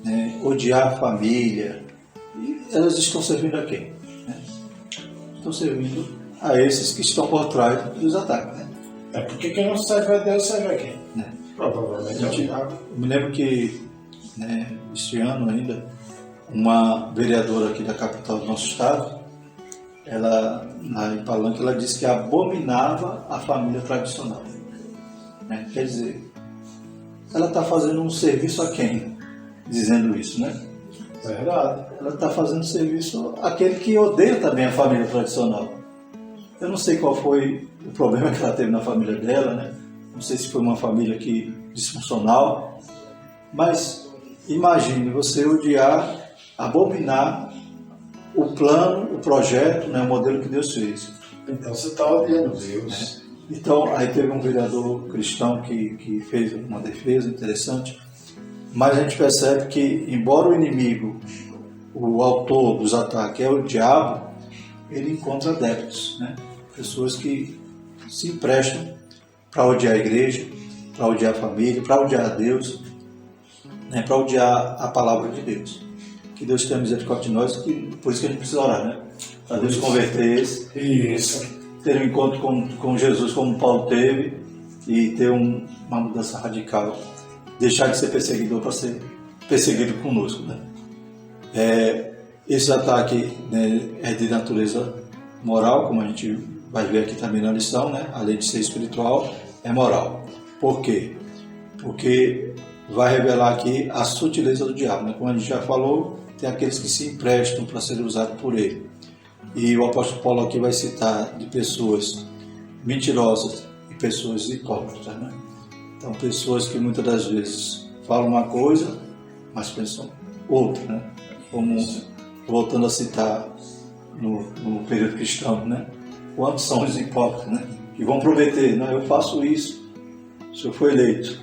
né, odiar a família, e elas estão servindo a quem? Né? Estão servindo a esses que estão por trás dos ataques. Né? É porque quem não serve a Deus serve a quem? Né? Provavelmente é o diabo. Eu me lembro que, né, este ano ainda, uma vereadora aqui da capital do nosso estado, ela, lá em Palanque, ela disse que abominava a família tradicional. Né? Quer dizer, ela está fazendo um serviço a quem? Dizendo isso, né? Verdade. Ela está fazendo serviço àquele que odeia também a família tradicional. Eu não sei qual foi o problema que ela teve na família dela, né? Não sei se foi uma família disfuncional, mas imagine você odiar, abominar o plano, o projeto, né, o modelo que Deus fez. Então você está odiando Deus. Então, aí teve um vereador cristão que fez uma defesa interessante, mas a gente percebe que, embora o inimigo, o autor dos ataques é o diabo, ele encontra adeptos, né? Pessoas que se emprestam para odiar a igreja, para odiar a família, para odiar a Deus, né? Para odiar a palavra de Deus. Que Deus tenha misericórdia de nós, por isso que a gente precisa orar, né? Para Deus converter esse. Isso. Ter um encontro com Jesus como Paulo teve e ter uma mudança radical. Deixar de ser perseguidor para ser perseguido conosco. Né? Esse ataque, né, é de natureza moral, como a gente vai ver aqui também na lição, né? Além de ser espiritual, é moral. Por quê? Porque vai revelar aqui a sutileza do diabo. Né? Como a gente já falou, tem aqueles que se emprestam para serem usados por ele. E o apóstolo Paulo aqui vai citar de pessoas mentirosas e pessoas hipócritas, né? Então, pessoas que muitas das vezes falam uma coisa, mas pensam outra, né? Como, voltando a citar no período cristão, né? Quantos são os hipócritas, né? Que vão prometer, não, eu faço isso, o senhor foi eleito.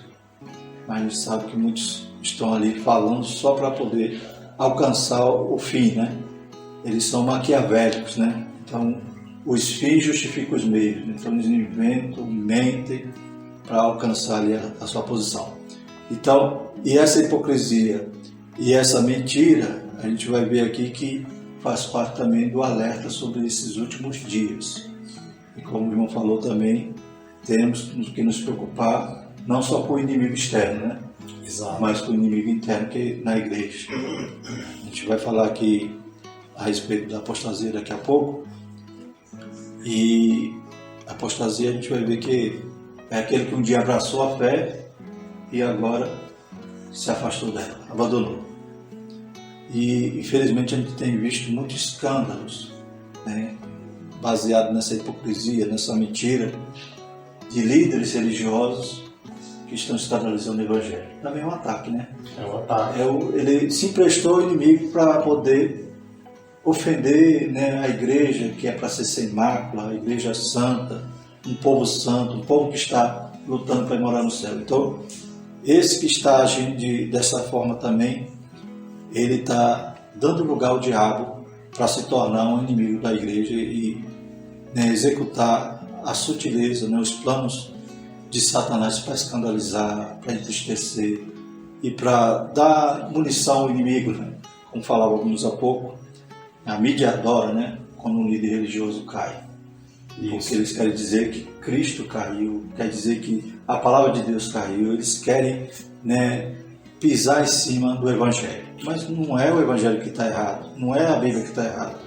Mas a gente sabe que muitos estão ali falando só para poder alcançar o fim, né? Eles são maquiavélicos, né? Então, os fins justificam os meios. Então, eles inventam, mentem para alcançar ali a sua posição. Então, e essa hipocrisia e essa mentira, a gente vai ver aqui que faz parte também do alerta sobre esses últimos dias. E como o irmão falou também, temos que nos preocupar não só com o inimigo externo, né? Exato. Mas com o inimigo interno, que é na igreja. A gente vai falar aqui a respeito da apostasia daqui a pouco, e a apostasia a gente vai ver que é aquele que um dia abraçou a fé e agora se afastou dela, abandonou. E infelizmente a gente tem visto muitos escândalos, né, baseados nessa hipocrisia, nessa mentira de líderes religiosos que estão escandalizando o Evangelho. Também é um ataque, né? É um ataque. Ele se emprestou ao inimigo para poder ofender, né, a igreja, que é para ser sem mácula, a igreja santa, um povo santo, um povo que está lutando para ir morar no céu. Então, esse que está agindo dessa forma também, ele está dando lugar ao diabo para se tornar um inimigo da igreja e, né, executar a sutileza, né, os planos de Satanás para escandalizar, para entristecer e para dar munição ao inimigo, né? Como falávamos há pouco. A mídia adora, né, quando um líder religioso cai. Isso. Porque eles querem dizer que Cristo caiu, quer dizer que a palavra de Deus caiu. Eles querem, né, pisar em cima do Evangelho. Mas não é o Evangelho que está errado, não é a Bíblia que está errada.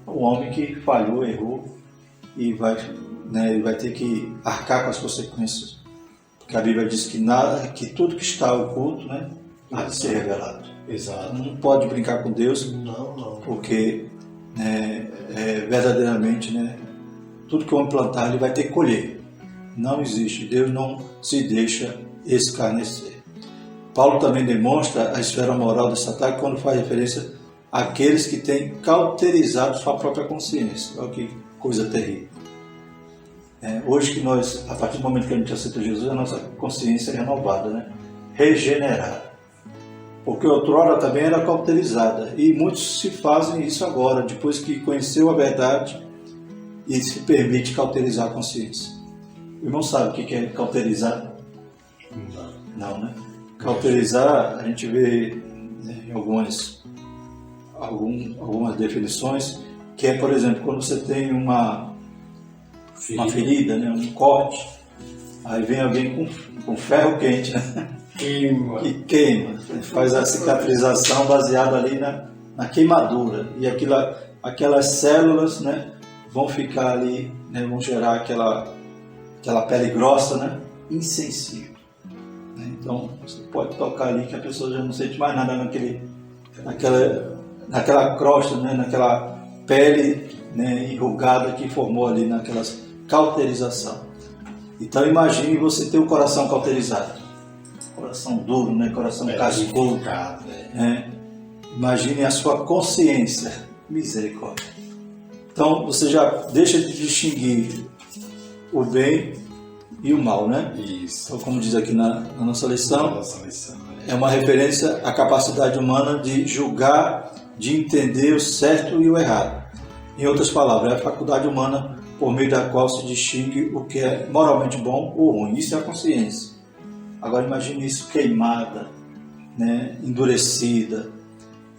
É o homem que falhou, errou e vai ter que arcar com as consequências. Porque a Bíblia diz que tudo que está oculto, né, há de ser revelado. Exato. Não pode brincar com Deus, não. Porque verdadeiramente, né, tudo que o homem plantar, ele vai ter que colher. Não existe. Deus não se deixa escarnecer. Paulo também demonstra a esfera moral desse ataque quando faz referência àqueles que têm cauterizado sua própria consciência. Olha que coisa terrível. Hoje que nós, a partir do momento que a gente aceita Jesus, a nossa consciência é renovada, né? Regenerada. Porque outrora também era cauterizada. E muitos se fazem isso agora, depois que conheceu a verdade e se permite cauterizar a consciência. O irmão sabe o que é cauterizar? Não, né? Cauterizar, a gente vê em algumas definições, que é, por exemplo, quando você tem uma ferida, né? Um corte, aí vem alguém com ferro quente, né? E queima, faz a cicatrização baseada ali na queimadura, e aquelas células, né, vão ficar ali, né, vão gerar aquela pele grossa, né, insensível. Então você pode tocar ali que a pessoa já não sente mais nada naquela crosta, né, naquela pele, né, enrugada que formou ali naquelas cauterização. Então imagine você ter o coração cauterizado. Coração duro, né? Coração cascudo. Imagine a sua consciência. Misericórdia. Então você já deixa de distinguir o bem e o mal, né? Isso. Então, como diz aqui na nossa lição, é uma referência à capacidade humana de julgar, de entender o certo e o errado. Em outras palavras, é a faculdade humana por meio da qual se distingue o que é moralmente bom ou ruim. Isso é a consciência. Agora imagine isso queimada, né, endurecida.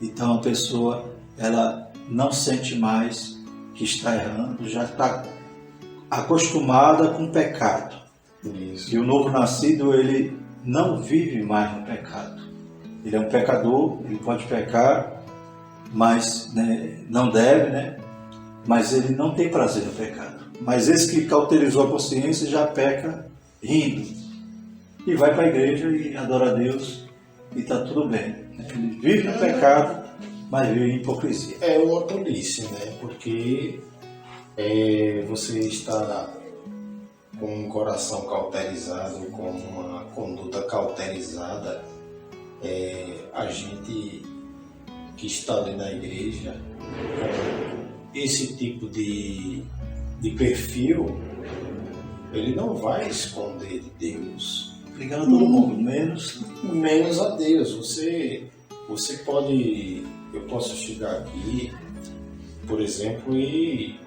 Então a pessoa, ela não sente mais que está errando, já está acostumada com o pecado. Isso. E o novo nascido, ele não vive mais no pecado. Ele é um pecador, ele pode pecar, mas, né, não deve, né? Mas ele não tem prazer no pecado. Mas esse que cauterizou a consciência já peca rindo. E vai para a igreja e adora a Deus e está tudo bem. Ele vive no pecado, mas vive em hipocrisia. É uma tolice, né? Porque você está com um coração cauterizado, com uma conduta cauterizada. A gente que está ali na igreja, com esse tipo de perfil, ele não vai esconder de Deus. Ligando a todo mundo, menos a Deus. Você pode, eu posso chegar aqui, por exemplo, e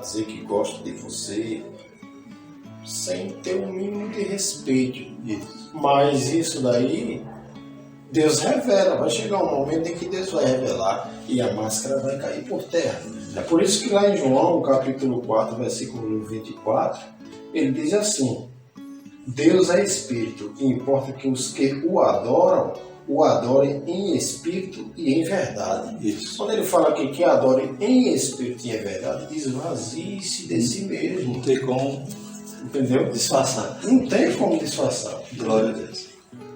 dizer que gosto de você, sem ter um mínimo de respeito. Mas isso daí, Deus revela. Vai chegar um momento em que Deus vai revelar e a máscara vai cair por terra. É por isso que lá em João, capítulo 4, versículo 24, ele diz assim: Deus é Espírito, e importa que os que o adorem em Espírito e em verdade. Isso. Quando ele fala aqui que adore em Espírito e em verdade, esvazie-se de si mesmo. Não tem como, entendeu? Disfarçar. Não tem como disfarçar. Glória a Deus.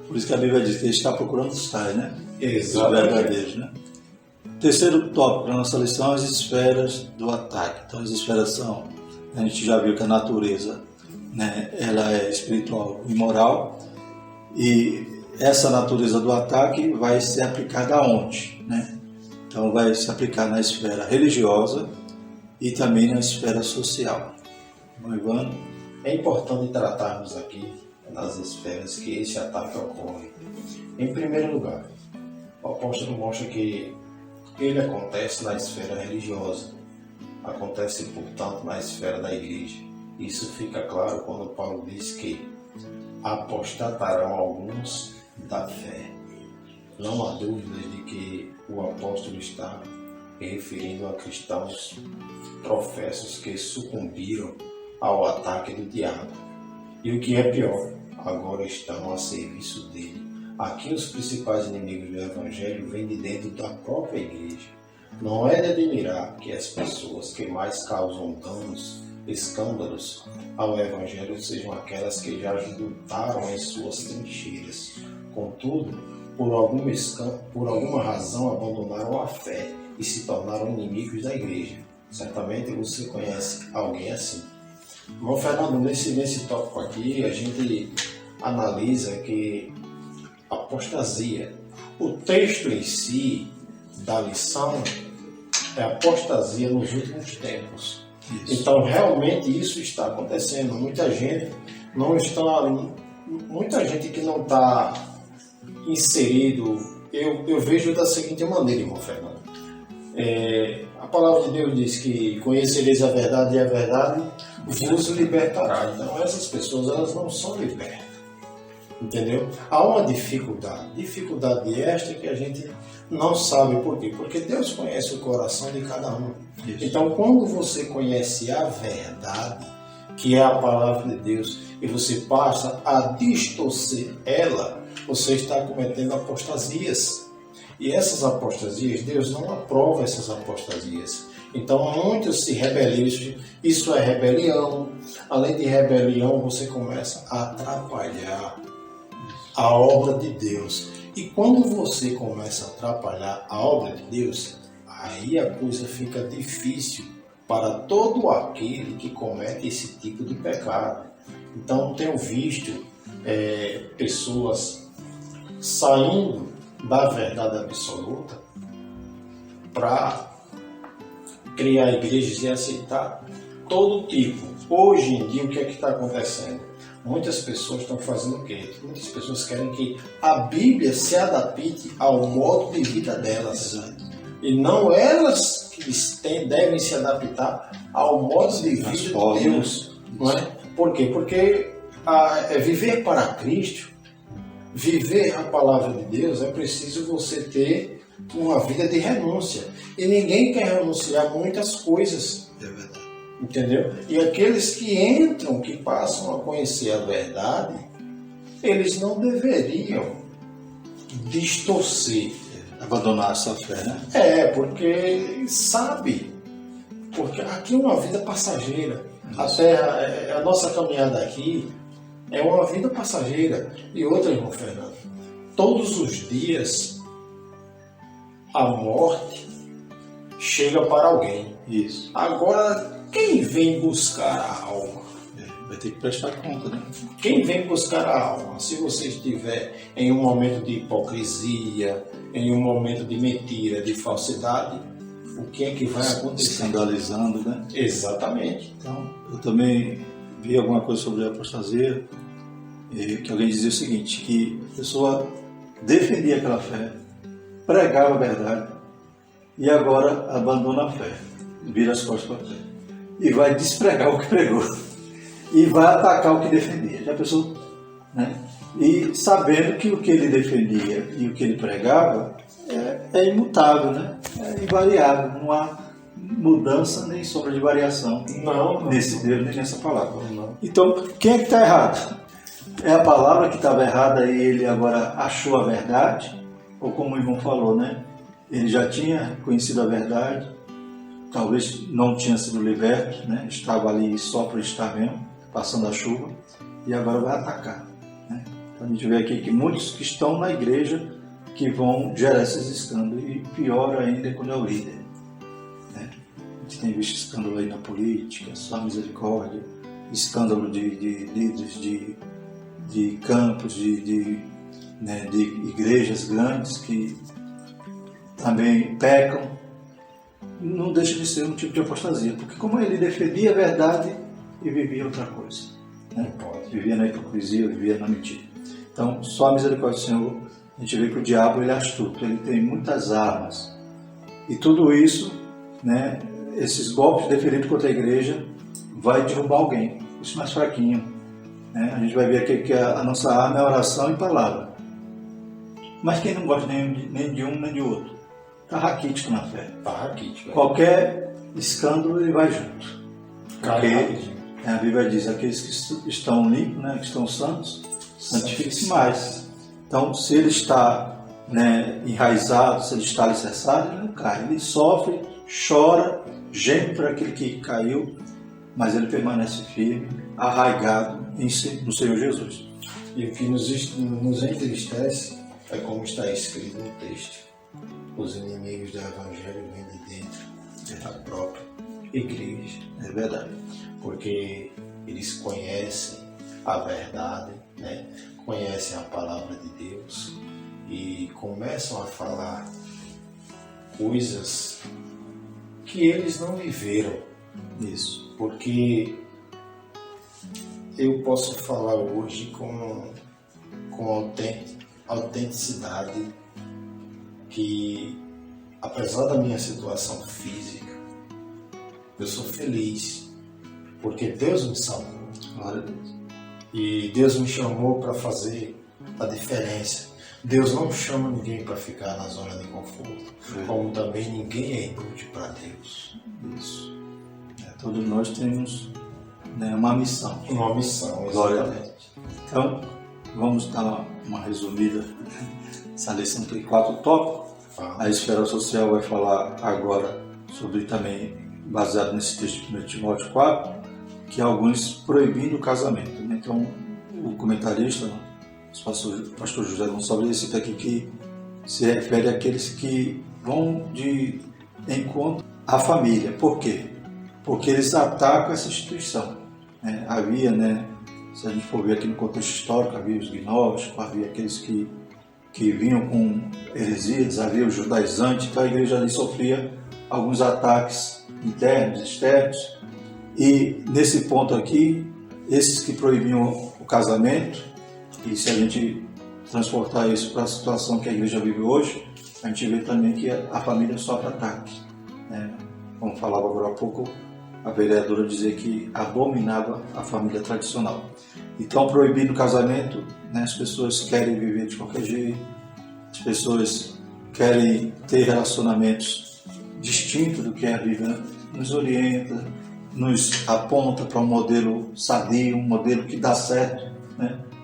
Por isso que a Bíblia diz que ele está procurando os tais, né? Exatamente. Os verdadeiros, né? Terceiro tópico da nossa lição, as esferas do ataque. Então as esferas são, a gente já viu que a natureza, né, ela é espiritual e moral, e essa natureza do ataque vai ser aplicada aonde, né? Então vai se aplicar na esfera religiosa e também na esfera social. Ivano? É importante tratarmos aqui das esferas que esse ataque ocorre. Em primeiro lugar, o apóstolo mostra que ele acontece na esfera religiosa, acontece, portanto, na esfera da igreja. Isso fica claro quando Paulo diz que apostatarão alguns da fé. Não há dúvidas de que o apóstolo está referindo a cristãos professos que sucumbiram ao ataque do diabo. E o que é pior, agora estão a serviço dele. Aqui os principais inimigos do Evangelho vêm de dentro da própria igreja. Não é de admirar que as pessoas que mais causam danos, escândalos ao Evangelho sejam aquelas que já lutaram em suas trincheiras. Contudo, por alguma razão abandonaram a fé e se tornaram inimigos da igreja. Certamente você conhece alguém assim. Irmão Fernando, nesse tópico aqui, a gente analisa que apostasia, o texto em si da lição é apostasia nos últimos tempos. Isso. Então, realmente isso está acontecendo. Muita gente que não está inserido. Eu vejo da seguinte maneira, irmão Fernando. A palavra de Deus diz que conhecereis a verdade e a verdade vos libertará. Então, essas pessoas elas não são libertas. Entendeu? Há uma dificuldade esta que a gente não sabe por quê, porque Deus conhece o coração de cada um. Isso. Então, quando você conhece a verdade, que é a palavra de Deus, e você passa a distorcer ela, você está cometendo apostasias. E essas apostasias, Deus não aprova essas apostasias. Então, muitos se rebeliam, isso é rebelião. Além de rebelião, você começa a atrapalhar a obra de Deus. E quando você começa a atrapalhar a obra de Deus, aí a coisa fica difícil para todo aquele que comete esse tipo de pecado. Então, tenho visto pessoas saindo da verdade absoluta para criar igrejas e aceitar todo tipo. Hoje em dia, o que é que está acontecendo? Muitas pessoas estão fazendo o quê? Muitas pessoas querem que a Bíblia se adapte ao modo de vida delas. E não elas que devem se adaptar ao modo de vida de Deus. Não é? Por quê? Porque viver para Cristo, viver a palavra de Deus, é preciso você ter uma vida de renúncia. E ninguém quer renunciar a muitas coisas. É verdade. Entendeu? E aqueles que entram, que passam a conhecer a verdade, eles não deveriam distorcer. Abandonar essa fé, né? Porque sabe, porque aqui é uma vida passageira. A terra, a nossa caminhada aqui é uma vida passageira. E outra, irmão Fernando, todos os dias a morte chega para alguém. Isso. Agora, quem vem buscar a alma? Vai ter que prestar conta, né? Quem vem buscar a alma? Se você estiver em um momento de hipocrisia, em um momento de mentira, de falsidade, o que é que vai acontecer? Escandalizando, né? Exatamente. Então, eu também vi alguma coisa sobre a apostasia, que alguém dizia o seguinte, que a pessoa defendia aquela fé, pregava a verdade, e agora abandona a fé, vira as costas para a fé, e vai despregar o que pregou, e vai atacar o que defendia. Já pensou? Né? E sabendo que o que ele defendia e o que ele pregava é imutável, né? É invariável, não há mudança nem sombra de variação nesse Deus nem nessa palavra. Não. Então, quem é que está errado? É a palavra que estava errada e ele agora achou a verdade? Ou como o irmão falou, né? Ele já tinha conhecido a verdade, talvez não tinha sido liberto, né? Estava ali só por estar mesmo, passando a chuva, e agora vai atacar. Né? Então a gente vê aqui que muitos que estão na igreja que vão gerar esses escândalos, e pior ainda quando é o líder. Né? A gente tem visto escândalo aí na política, só misericórdia, escândalo de líderes de campos, de igrejas grandes que também pecam. Não deixa de ser um tipo de apostasia, porque como ele defendia a verdade e vivia outra coisa. Né? Vivia na hipocrisia, vivia na mentira. Então, só a misericórdia do Senhor, a gente vê que o diabo ele é astuto, ele tem muitas armas. E tudo isso, né, esses golpes deferidos contra a igreja, vai derrubar alguém, isso mais fraquinho. Né? A gente vai ver aqui que a nossa arma é oração e palavra. Mas quem não gosta nem de um nem de outro? Está raquítico na fé. Tá raquítico. Qualquer escândalo ele vai junto. Porque a Bíblia diz, aqueles que estão limpos, né, que estão santos, santifiquem-se mais. Então, se ele está, né, enraizado, se ele está alicerçado, ele não cai. Ele sofre, chora, geme por aquele que caiu, mas ele permanece firme, arraigado no Senhor Jesus. E o que nos entristece é como está escrito no texto. Os inimigos do Evangelho vêm de dentro, da própria igreja. É verdade. Porque eles conhecem a verdade, né? Conhecem a palavra de Deus e começam a falar coisas que eles não viveram. Isso. Porque eu posso falar hoje com autenticidade que, apesar da minha situação física, eu sou feliz porque Deus me salvou. Glória a Deus. E Deus me chamou para fazer a diferença. Deus não chama ninguém para ficar na zona de conforto, como também ninguém é inútil para Deus. Isso. Todos nós temos, né, uma missão. Uma missão, Glória a exatamente. Deus. Então, vamos dar uma resumida. Essa lição tem 4 tópicos. A esfera social vai falar agora sobre também, baseado nesse texto de 1 Timóteo 4, que é alguns proibindo o casamento. Então, o comentarista, o pastor José Gonçalves, cita aqui que se refere àqueles que vão de encontro à família. Por quê? Porque eles atacam essa instituição. Havia, se a gente for ver aqui no contexto histórico, havia os gnósticos, havia aqueles que vinham com heresias, havia os judaizantes, então a igreja ali sofria alguns ataques internos, externos, e nesse ponto aqui, esses que proibiam o casamento, e se a gente transportar isso para a situação que a igreja vive hoje, a gente vê também que a família sofre ataques. Como falava agora há pouco, a vereadora dizia que abominava a família tradicional. Então, proibindo o casamento, as pessoas querem viver de qualquer jeito, as pessoas querem ter relacionamentos distintos do que a Bíblia nos orienta, nos aponta para um modelo sadio, um modelo que dá certo.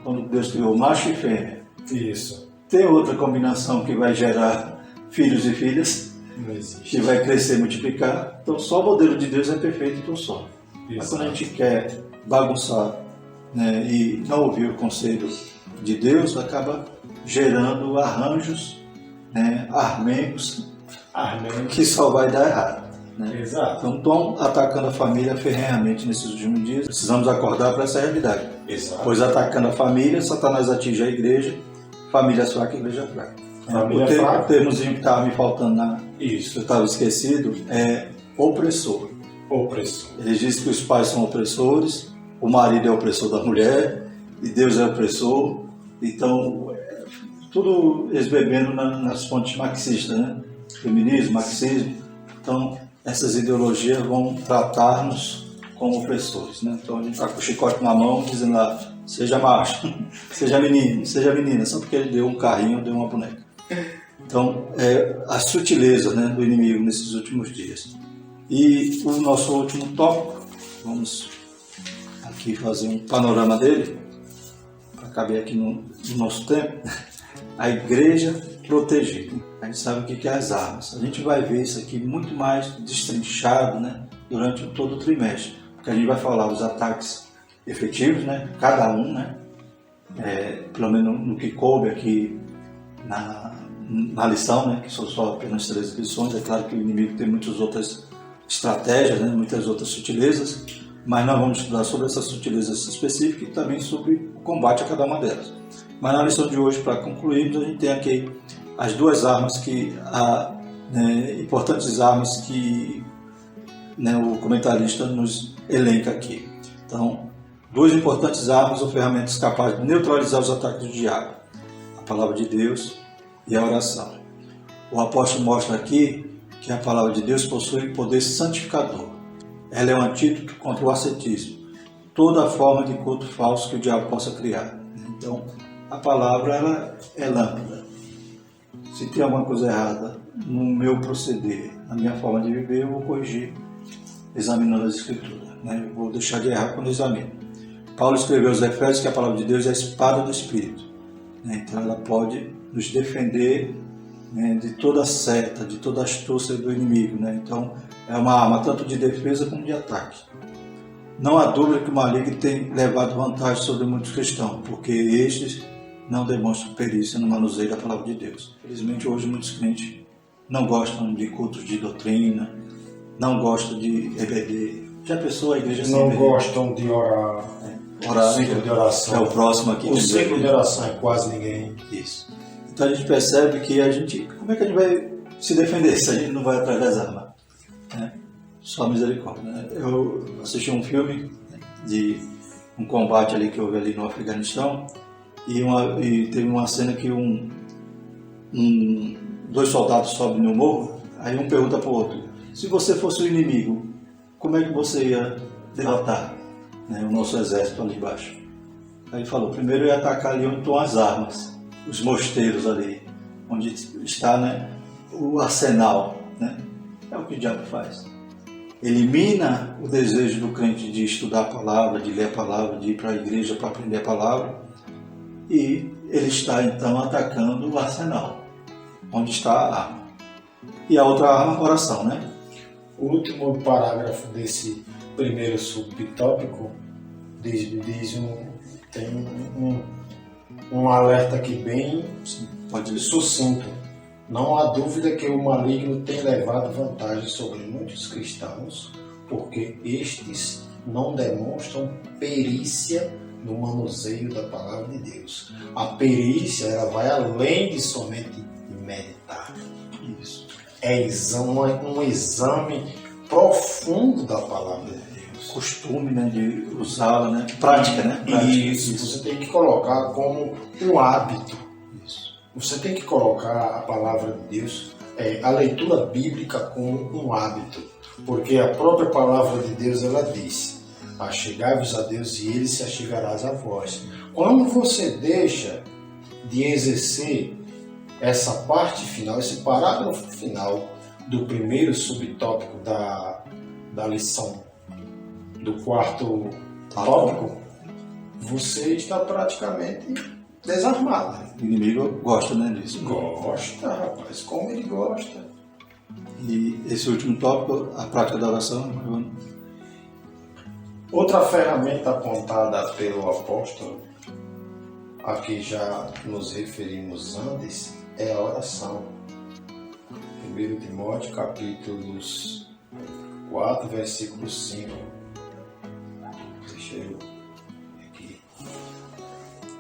Quando Deus criou macho e fêmea. Isso. Tem outra combinação que vai gerar filhos e filhas, Não existe. que vai crescer e multiplicar. Então, só o modelo de Deus é perfeito, então só. Mas quando a gente quer bagunçar, e não ouvir o conselho de Deus, acaba gerando arranjos, armênios, que só vai dar errado. Exato. Então, estão atacando a família ferrenhamente nesses últimos dias. Precisamos acordar para essa realidade. Exato. Pois atacando a família, Satanás atinge a igreja, família fraca, igreja fraca. Família fraca. O termozinho que estava me faltando, Isso. eu estava esquecido, é opressor. Opressor. Eles dizem que os pais são opressores, o marido é opressor da mulher, e Deus é opressor. Então, tudo eles bebendo nas fontes marxistas, feminismo, marxismo. Então, essas ideologias vão tratar-nos como opressores. Então, a gente está com o chicote na mão, dizendo lá, seja macho, seja menino, seja menina, só porque ele deu um carrinho, deu uma boneca. Então, a sutileza do inimigo nesses últimos dias. E o nosso último tópico, vamos aqui fazer um panorama dele, para caber aqui no nosso tempo, a igreja protegida. A gente sabe o que é as armas. A gente vai ver isso aqui muito mais destrinchado, durante todo o trimestre, porque a gente vai falar dos ataques efetivos, cada um, pelo menos no que coube aqui na lição, que são só apenas 3 lições. É claro que o inimigo tem muitas outras estratégias, muitas outras sutilezas, mas nós vamos estudar sobre essas sutilezas específicas e também sobre o combate a cada uma delas. Mas na lição de hoje, para concluirmos, a gente tem aqui as 2 armas importantes armas que o comentarista nos elenca aqui. Então, 2 importantes armas ou ferramentas capazes de neutralizar os ataques do diabo: a palavra de Deus e a oração. O apóstolo mostra aqui que a palavra de Deus possui poder santificador. Ela é um antídoto contra o ascetismo, toda forma de culto falso que o diabo possa criar. Então, a palavra ela é lâmpada. Se tem alguma coisa errada no meu proceder, na minha forma de viver, eu vou corrigir examinando as Escrituras. Eu vou deixar de errar quando examino. Paulo escreveu aos Efésios que a palavra de Deus é a espada do Espírito. Então ela pode nos defender de toda seta, de toda astúcia do inimigo. Então é uma arma tanto de defesa como de ataque. Não há dúvida que o maligno tem levado vantagem sobre muitos cristãos, porque estes não demonstram perícia no manuseio da palavra de Deus. Infelizmente hoje muitos crentes não gostam de cultos de doutrina, não gostam de EBD. Já pensou a igreja sem Não EBD? gostam de orar. Orar, O ciclo de oração. é o próximo aqui. O ciclo de oração é quase ninguém. Isso. Então a gente percebe que como é que a gente vai se defender se a gente não vai atrás das armas? Né? Só misericórdia. Né? Eu assisti um filme de um combate ali que houve ali no Afeganistão e teve uma cena que dois soldados sobem no morro, aí um pergunta para o outro: se você fosse o inimigo, como é que você ia derrotar, né, o nosso exército ali embaixo? Aí ele falou: primeiro eu ia atacar ali onde estão as armas, os mosteiros ali, onde está, né, o arsenal. Né? É o que o diabo faz. Elimina o desejo do crente de estudar a palavra, de ler a palavra, de ir para a igreja para aprender a palavra, e ele está então atacando o arsenal, onde está a arma. E a outra arma, oração, né? O último parágrafo desse primeiro subtópico tem um alerta aqui bem sucinto. Não há dúvida que o maligno tem levado vantagem sobre muitos cristãos, porque estes não demonstram perícia no manuseio da palavra de Deus. A perícia, ela vai além de somente meditar. Isso. É um exame profundo da palavra de Deus. Costume, né, de usá-la, né? Prática, né? Prática. Isso. Você tem que colocar como um hábito. Você tem que colocar a palavra de Deus, a leitura bíblica como um hábito, porque a própria palavra de Deus, ela diz: achegai-vos a Deus e Ele se achegará a vós. Quando você deixa de exercer essa parte final, esse parágrafo final do primeiro subtópico da lição do quarto tópico, você está praticamente desarmado. O inimigo gosta, né, disso. Gosta, rapaz, como ele gosta. E esse último tópico, a prática da oração. Outra ferramenta apontada pelo apóstolo, a que já nos referimos antes, é a oração. 1 Timóteo, capítulos 4, versículo 5. Deixa eu aqui.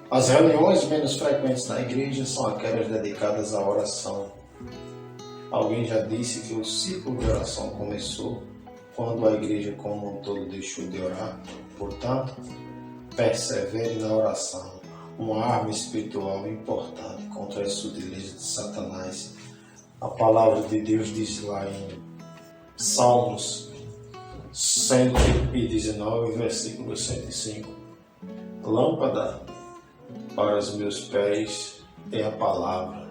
As reuniões menos frequentes na igreja são aquelas dedicadas à oração. Alguém já disse que o ciclo de oração começou quando a igreja como um todo deixou de orar. Portanto, persevere na oração, uma arma espiritual importante contra as sutilezas de Satanás. A palavra de Deus diz lá em Salmos 119, versículo 105: lâmpada para os meus pés é a palavra,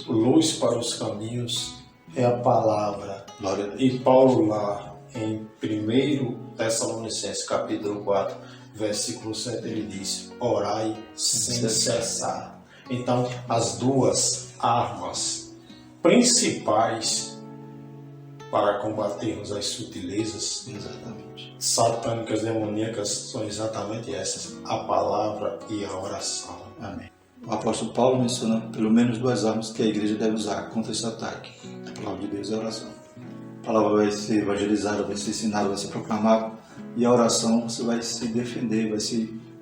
luz para os caminhos é a palavra. E Paulo lá em 1 Tessalonicenses capítulo 4, versículo 7, ele diz: orai sem cessar. Então, as duas armas principais para combatermos as sutilezas satânicas, demoníacas, são exatamente essas: a palavra e a oração. Amém. O apóstolo Paulo menciona pelo menos duas armas que a igreja deve usar contra esse ataque: a palavra de Deus e a oração. A palavra vai ser evangelizada, vai ser ensinada, vai ser proclamada, e a oração você vai se defender,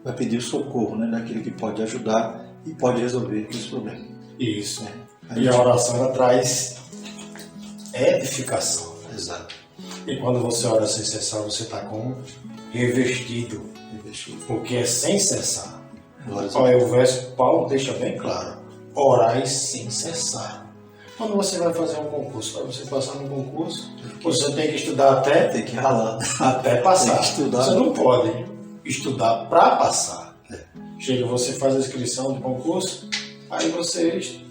vai pedir o socorro, né, daquele que pode ajudar e pode resolver esse problema. Isso. E a oração, ela traz edificação. Exato. E quando você ora sem cessar, você está como revestido, porque é sem cessar. Olha, o verso Paulo deixa bem claro: orai sem cessar. Quando você vai fazer um concurso, para você passar no concurso, você tem que estudar até... Tem que ralar. Até passar. Tem que estudar. Você não pode estudar para passar. Chega, você faz a inscrição do concurso, aí você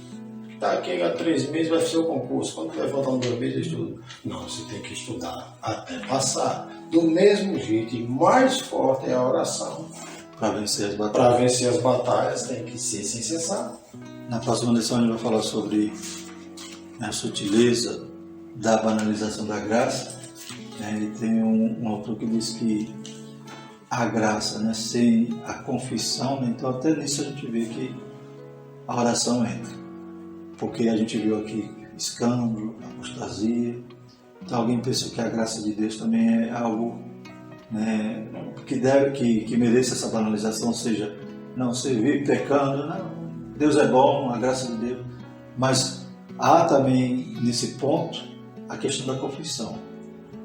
está aqui há 3 meses, vai fazer o concurso. Quando vai faltando 2 meses, estuda. Não, você tem que estudar até passar. Do mesmo jeito, e mais forte é a oração. Para vencer as batalhas. Para vencer as batalhas, tem que ser sem cessar. Na próxima lição a gente vai falar sobre a sutileza da banalização da graça. E tem um autor que diz que a graça, né, sem a confissão, né, então até nisso a gente vê que a oração entra. Porque a gente viu aqui escândalo, apostasia, Então alguém pensa que a graça de Deus também é algo, né, que mereça essa banalização, ou seja, não, você vive pecando, não, Deus é bom, a graça de Deus, mas há também nesse ponto a questão da confissão.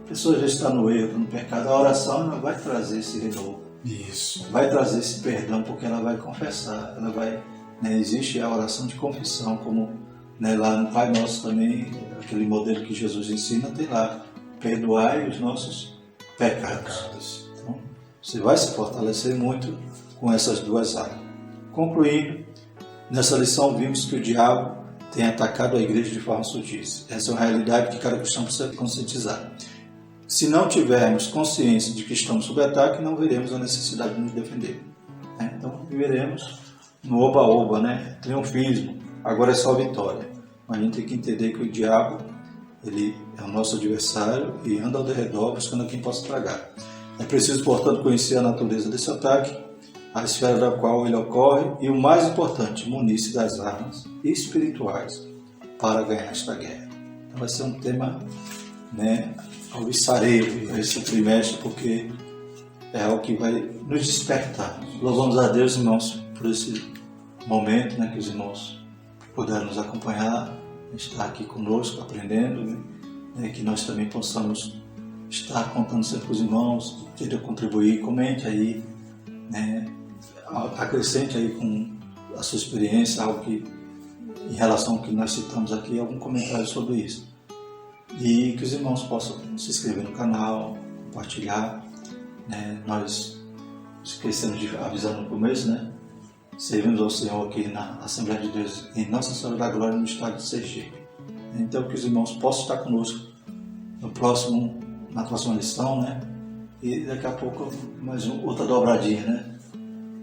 A pessoa já está no erro, no pecado, a oração não vai trazer esse renovo. Isso. Vai trazer esse perdão, porque ela vai confessar, ela vai, né, existe a oração de confissão, como, né, lá no Pai Nosso também, aquele modelo que Jesus ensina, tem lá, perdoai os nossos pecados. Então, você vai se fortalecer muito com essas duas áreas. Concluindo, nessa lição vimos que o diabo tem atacado a igreja de forma sutil. Essa é uma realidade que cada cristão precisa conscientizar. Se não tivermos consciência de que estamos sob ataque, não veremos a necessidade de nos defender. Então, viveremos no oba-oba, né? Triunfismo. Agora é só vitória. Mas a gente tem que entender que o diabo, ele é o nosso adversário e anda ao redor buscando quem possa tragar. É preciso, portanto, conhecer a natureza desse ataque, a esfera da qual ele ocorre e, o mais importante, munir-se das armas espirituais para ganhar esta guerra. Então vai ser um tema, né, alvissareiro esse trimestre, porque é algo que vai nos despertar. Louvamos a Deus, irmãos, por esse momento, né, que os irmãos puderam nos acompanhar, estar aqui conosco, aprendendo, né, que nós também possamos estar contando sempre com os irmãos, queira contribuir, comente aí, né, acrescente aí com a sua experiência, algo que, em relação ao que nós citamos aqui, algum comentário sobre isso. E que os irmãos possam se inscrever no canal, compartilhar, né? Nós esquecemos de avisar no começo, né? Servimos ao Senhor aqui na Assembleia de Deus em Nossa Senhora da Glória, no estado de Sergipe. Então que os irmãos possam estar conosco na próxima lição, né? E daqui a pouco mais outra dobradinha, né?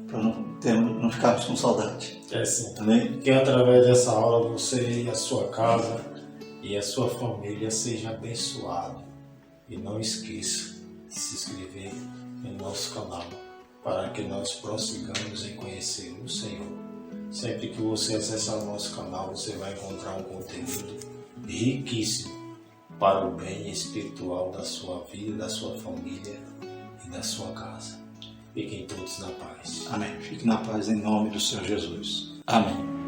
Para não ficarmos com saudade. É sim. Amém? Que através dessa aula você e a sua casa e a sua família seja abençoado. E não esqueça de se inscrever em nosso canal para que nós prossigamos em conhecer o Senhor. Sempre que você acessar o nosso canal, você vai encontrar um conteúdo riquíssimo para o bem espiritual da sua vida, da sua família e da sua casa. Fiquem todos na paz. Amém. Fique na paz em nome do Senhor Jesus. Amém.